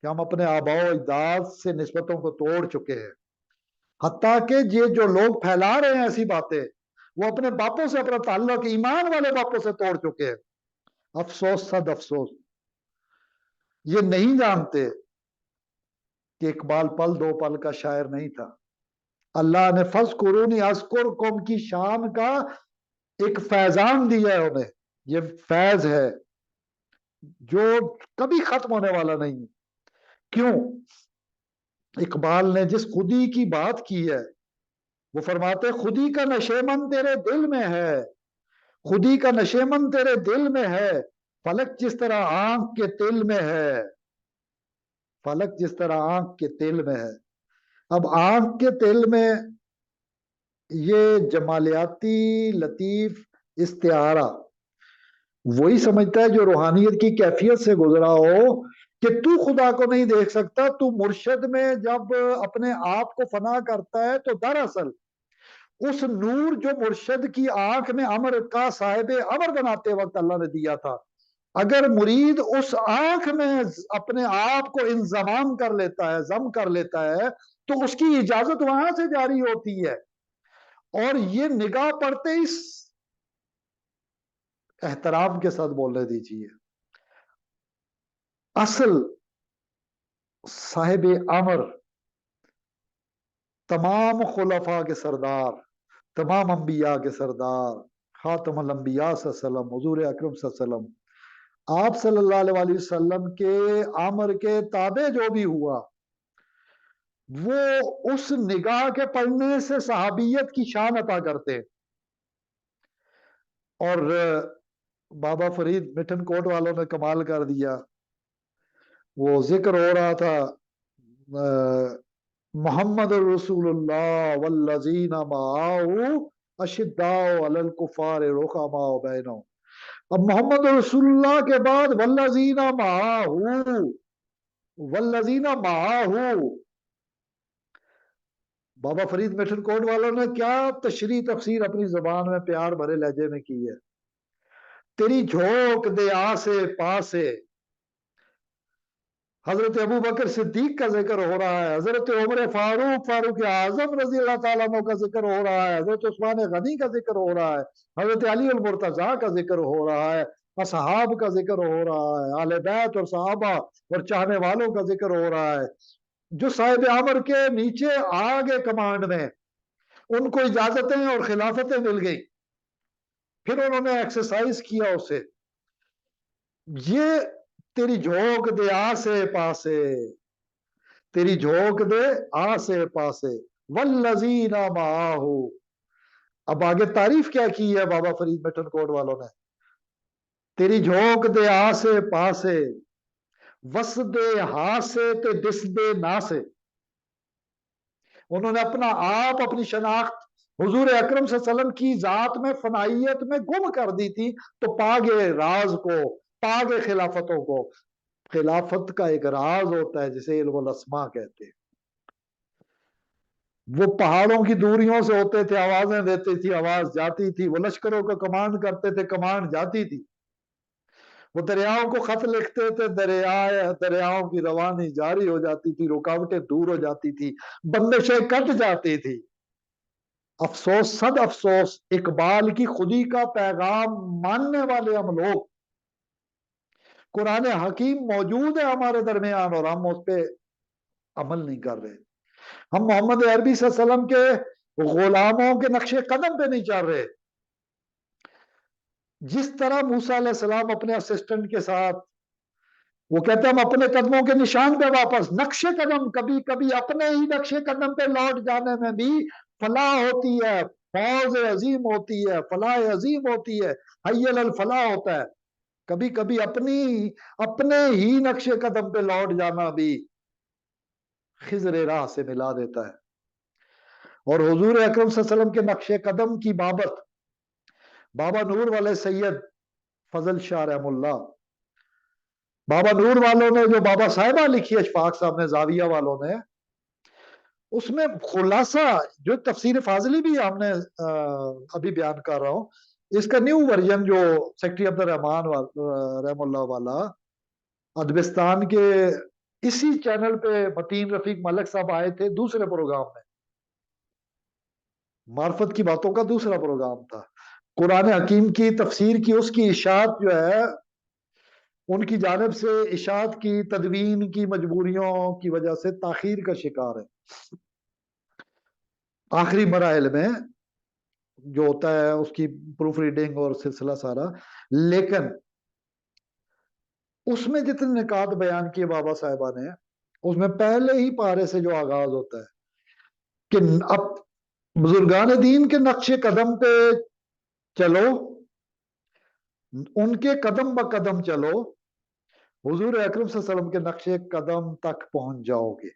کہ ہم اپنے آباء و اجداد سے نسبتوں کو توڑ چکے ہیں، حتیٰ کہ یہ جو لوگ پھیلا رہے ہیں ایسی باتیں، وہ اپنے باپوں سے اپنا تعلق ایمان والے باپوں سے توڑ چکے ہیں۔ افسوس صد افسوس، یہ نہیں جانتے کہ اقبال پل دو پل کا شاعر نہیں تھا۔ اللہ نے فَاذْكُرُونِی أَذْكُرْكُمْ کی شان کا ایک فیضان دیا ہے انہیں، یہ فیض ہے جو کبھی ختم ہونے والا نہیں۔ کیوں؟ اقبال نے جس خودی کی بات کی ہے، وہ فرماتے خودی کا نشیمن تیرے دل میں ہے، خودی کا نشیمن تیرے دل میں ہے، فلک جس طرح آنکھ کے تل میں ہے، فلک جس طرح آنکھ کے تل میں ہے۔ اب آنکھ کے تل میں یہ جمالیاتی لطیف استعارہ وہی سمجھتا ہے جو روحانیت کی کیفیت سے گزرا ہو کہ تو خدا کو نہیں دیکھ سکتا، تو مرشد میں جب اپنے آپ کو فنا کرتا ہے تو دراصل اس نور جو مرشد کی آنکھ میں امر کا صاحب امر بناتے وقت اللہ نے دیا تھا، اگر مرید اس آنکھ میں اپنے آپ کو انضمام کر لیتا ہے، ضم کر لیتا ہے، تو اس کی اجازت وہاں سے جاری ہوتی ہے۔ اور یہ نگاہ پڑتے اس احترام کے ساتھ بولنے دیجیے، اصل صاحب امر، تمام خلفاء کے سردار، تمام انبیاء کے سردار، خاتم الانبیاء صلی اللہ علیہ وسلم، حضور اکرم صلی اللہ علیہ وسلم، آپ صلی اللہ علیہ وسلم کے امر کے تابع جو بھی ہوا، وہ اس نگاہ کے پڑھنے سے صحابیت کی شان عطا کرتے۔ اور بابا فرید مٹن کوٹ والوں نے کمال کر دیا، وہ ذکر ہو رہا تھا محمد رسول اللہ والذین معہ اشداء علی الکفار رحماء بینہم۔ اب محمد رسول اللہ کے بعد والذین معہ، والذین معہ، بابا فرید مٹن کوٹ والوں نے کیا تشریح تفسیر اپنی زبان میں پیار بھرے لہجے میں کی ہے۔ تیری جھونک دے آسے پاسے، حضرت ابو بکر صدیق کا ذکر ہو رہا ہے، حضرت عمر فاروق فاروق اعظم رضی اللہ تعالیٰ عنہ کا ذکر ہو رہا ہے، حضرت عثمان غنی کا ذکر ہو رہا ہے، حضرت علی المرتضیٰ کا ذکر ہو رہا ہے، اصحاب کا ذکر ہو رہا ہے، اہل بیت اور صحابہ اور چاہنے والوں کا ذکر ہو رہا ہے، جو صاحب امر کے نیچے آگے کمانڈ میں، ان کو اجازتیں اور خلافتیں مل گئی، پھر انہوں نے ایکسرسائز کیا اسے۔ یہ تیری جھونک دے آسے پاسے، تیری جھونک دے آسے پاسے، والذین معاہ۔ اب آگے تعریف کیا کی ہے بابا فرید مٹن کوٹ والوں نے، تیری جھونک دے آسے پاسے، وس دے ہاسے تے دس دے ناسے۔ انہوں نے اپنا آپ، اپنی شناخت حضور اکرم صلی اللہ علیہ وسلم کی ذات میں فنائیت میں گم کر دی تھی، تو پاگے راز کو، پاگے خلافتوں کو، خلافت کا ایک راز ہوتا ہے جسے علم الاسماء کہتے ہیں، وہ پہاڑوں کی دوریوں سے ہوتے تھے، آوازیں دیتے تھی، آواز جاتی تھی، وہ لشکروں کو کمانڈ کرتے تھے، کمانڈ جاتی تھی، وہ دریاؤں کو خط لکھتے تھے، دریاؤں کی روانی جاری ہو جاتی تھی، رکاوٹیں دور ہو جاتی تھی، بندشیں کٹ جاتی تھی۔ افسوس صد افسوس، اقبال کی خودی کا پیغام ماننے والے ہم لوگ، قرآن حکیم موجود ہے ہمارے درمیان اور ہم اس پہ عمل نہیں کر رہے، ہم محمد عربی صلی اللہ علیہ وسلم کے غلاموں کے نقش قدم پہ نہیں چل رہے۔ جس طرح موسیٰ علیہ السلام اپنے اسسٹنٹ کے ساتھ وہ کہتے ہیں ہم اپنے قدموں کے نشان پہ واپس، نقش قدم، کبھی کبھی اپنے ہی نقش قدم پہ لوٹ جانے میں بھی فلاح ہوتی ہے، فوز عظیم ہوتی ہے، فلاح عظیم ہوتی ہے، حی علی الفلاح ہوتا ہے۔ کبھی کبھی اپنے ہی نقش قدم پہ لوٹ جانا بھی خضر راہ سے ملا دیتا ہے. اور حضور اکرم صلی اللہ علیہ وسلم کے نقش قدم کی بابت بابا نور والے سید فضل شاہ رحم اللہ، بابا نور والوں نے جو بابا صاحبہ لکھی ہے، اشفاق صاحب نے، زاویہ والوں نے، اس میں خلاصہ جو تفسیر فاضلی بھی ہم نے ابھی بیان کر رہا ہوں، اس کا نیو ورژن جو سیکٹری عبد الرحمان رحم اللہ والا ادبستان کے اسی چینل پہ متین رفیق ملک صاحب آئے تھے دوسرے پروگرام میں، معرفت کی باتوں کا دوسرا پروگرام تھا. قرآن حکیم کی تفسیر کی اس کی اشاعت جو ہے، ان کی جانب سے اشاعت کی تدوین کی مجبوریوں کی وجہ سے تاخیر کا شکار ہے. آخری مراحل میں جو ہوتا ہے اس کی پروف ریڈنگ اور سلسلہ سارا، لیکن اس میں جتنے نکات بیان کیے بابا صاحبہ نے، اس میں پہلے ہی پارے سے جو آغاز ہوتا ہے کہ اب بزرگان دین کے نقش قدم پہ چلو، ان کے قدم بہ قدم چلو، حضور اکرم صلی اللہ علیہ وسلم کے نقش قدم تک پہنچ جاؤ گے.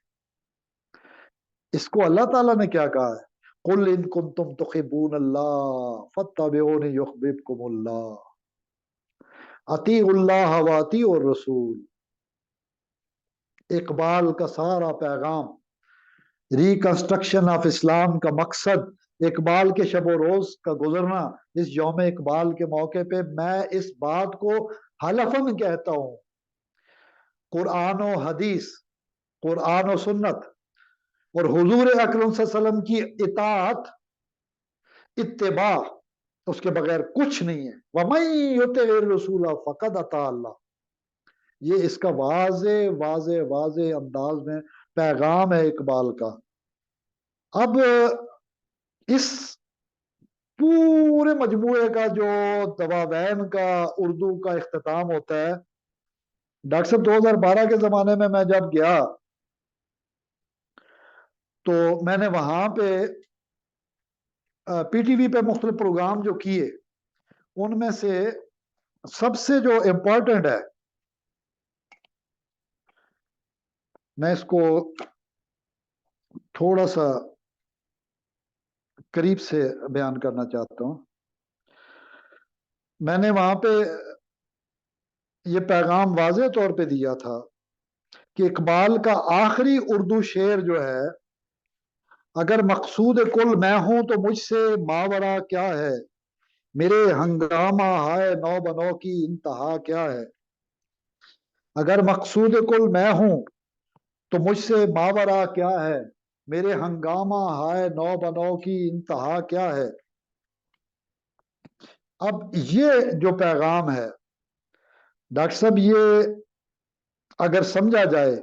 اس کو اللہ تعالیٰ نے کیا کہا ہے؟ قل ان کنتم تحبون اللہ فاتبعونی یحببکم اللہ اطیعوا اللہ واطیعوا الرسول. اقبال کا سارا پیغام، ریکنسٹرکشن آف اسلام کا مقصد، اقبال کے شب و روز کا گزرنا، اس یوم اقبال کے موقع پہ میں اس بات کو حلفاً کہتا ہوں، قرآن و حدیث، قرآن و سنت اور حضور اکرم صلی اللہ علیہ وسلم کی اطاعت، اتباع، اس کے بغیر کچھ نہیں ہے. وَمَن يُطِعِ الرَّسُولَ فَقَدْ أَطَاعَ اللَّهَ. یہ اس کا واضح واضح واضح انداز میں پیغام ہے اقبال کا. اب اس پورے مجموعے کا جو دواوین کا اردو کا اختتام ہوتا ہے، ڈاکٹر صاحب 2012 کے زمانے میں جب گیا تو میں نے وہاں پہ پی ٹی وی پہ مختلف پروگرام جو کیے، ان میں سے سب سے جو امپورٹنٹ ہے، میں اس کو تھوڑا سا قریب سے بیان کرنا چاہتا ہوں. میں نے وہاں پہ یہ پیغام واضح طور پہ دیا تھا کہ اقبال کا آخری اردو شعر جو ہے، اگر مقصود کل میں ہوں تو مجھ سے ماورا کیا ہے، میرے ہنگامہ ہائے نو بنو کی انتہا کیا ہے. اگر مقصود کل میں ہوں تو مجھ سے ماورا کیا ہے، میرے ہنگامہ ہائے نو بنو کی انتہا کیا ہے. اب یہ جو پیغام ہے ڈاکٹر صاحب، یہ اگر سمجھا جائے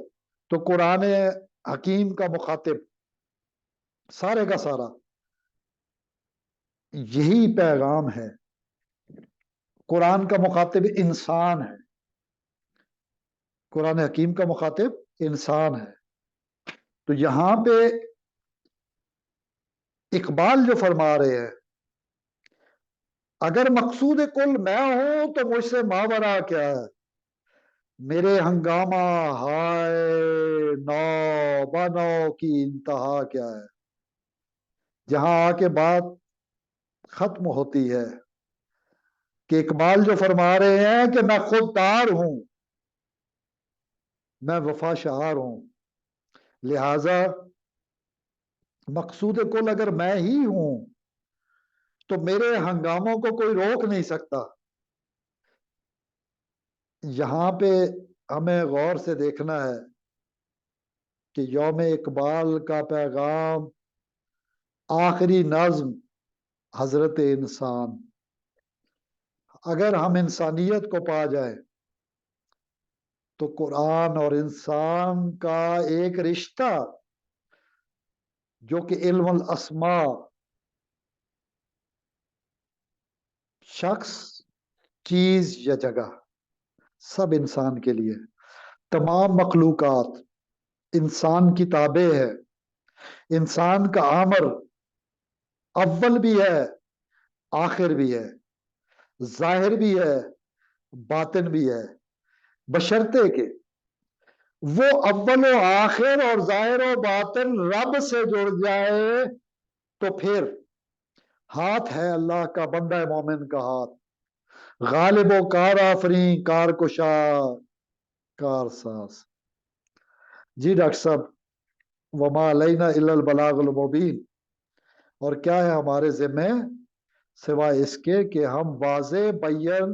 تو قرآن حکیم کا مخاطب سارے کا سارا یہی پیغام ہے. قرآن کا مخاطب انسان ہے، قرآن حکیم کا مخاطب انسان ہے. تو یہاں پہ اقبال جو فرما رہے ہیں، اگر مقصود کل میں ہوں تو مجھ سے ماورا کیا ہے، میرے ہنگامہ ہائے نو بنو کی انتہا کیا ہے. جہاں آ کے بات ختم ہوتی ہے کہ اقبال جو فرما رہے ہیں کہ میں خود دار ہوں، میں وفا شعار ہوں، لہذا مقصود کل اگر میں ہی ہوں تو میرے ہنگاموں کو کوئی روک نہیں سکتا. یہاں پہ ہمیں غور سے دیکھنا ہے کہ یوم اقبال کا پیغام، آخری نظم حضرت انسان. اگر ہم انسانیت کو پا جائیں تو قرآن اور انسان کا ایک رشتہ جو کہ علم الاسماء، شخص، چیز یا جگہ، سب انسان کے لیے، تمام مخلوقات انسان کی تابع ہے. انسان کا امر اول بھی ہے، آخر بھی ہے، ظاہر بھی ہے، باطن بھی ہے، بشرطے کہ وہ اول و آخر اور ظاہر و باطن رب سے جڑ جائے تو پھر ہاتھ ہے اللہ کا، بندہ مومن کا ہاتھ، غالب و کار آفریں، کار کشا، کار ساز۔ جی ڈاکٹر صاحب، وما علینا الا البلاغ المبین، اور کیا ہے ہمارے ذمہ سوائے اس کے کہ ہم واضح بین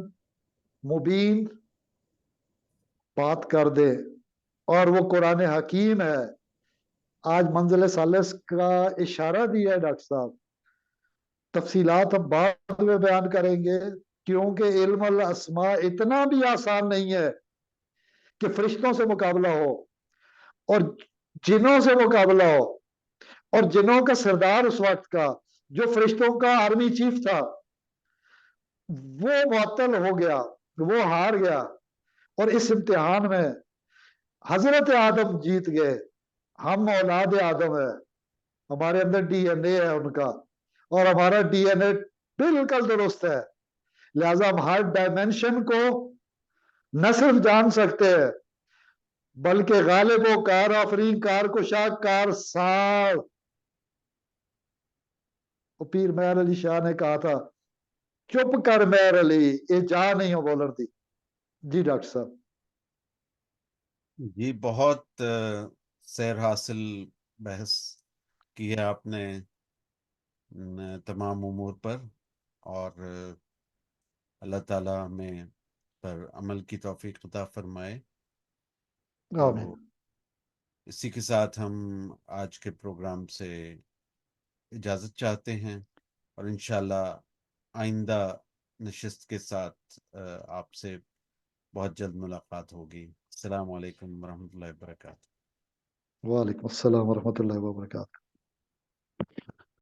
مبین بات کر دیں، اور وہ قرآن حکیم ہے۔ آج منزل ثالث کا اشارہ دیا ہے ڈاکٹر صاحب، تفصیلات ہم بعد میں بیان کریں گے، کیونکہ علم الاسماء اتنا بھی آسان نہیں ہے کہ فرشتوں سے مقابلہ ہو اور جنوں سے مقابلہ ہو، اور جنوں کا سردار اس وقت کا جو فرشتوں کا آرمی چیف تھا وہ معطل ہو گیا، وہ ہار گیا، اور اس امتحان میں حضرت آدم جیت گئے۔ ہم اولاد آدم ہے، ہمارے اندر ڈی این اے ہے ان کا، اور ہمارا ڈی این اے بالکل درست ہے، لہذا ہم ہر ڈائمینشن کو نہ صرف جان سکتے ہیں بلکہ غالب و کار آفرین، کار کشا، کار ساز۔ پیر مہر علی شاہ نے کہا تھا چپ کر مہر علی، یہ جا نہیں ہو بولر دی۔ جی ڈاکٹر صاحب۔ جی بہت سیر حاصل بحث کی ہے آپ نے تمام امور پر، اور اللہ تعالیٰ ہمیں پر عمل کی توفیق عطا فرمائے۔ آمین۔ تو اسی کے ساتھ ہم آج کے پروگرام سے اجازت چاہتے ہیں، اور انشاءاللہ آئندہ نشست کے ساتھ آپ سے بہت جلد ملاقات ہوگی۔ السلام علیکم ورحمۃ اللہ وبرکاتہ۔ وعلیکم السلام ورحمۃ اللہ وبرکاتہ۔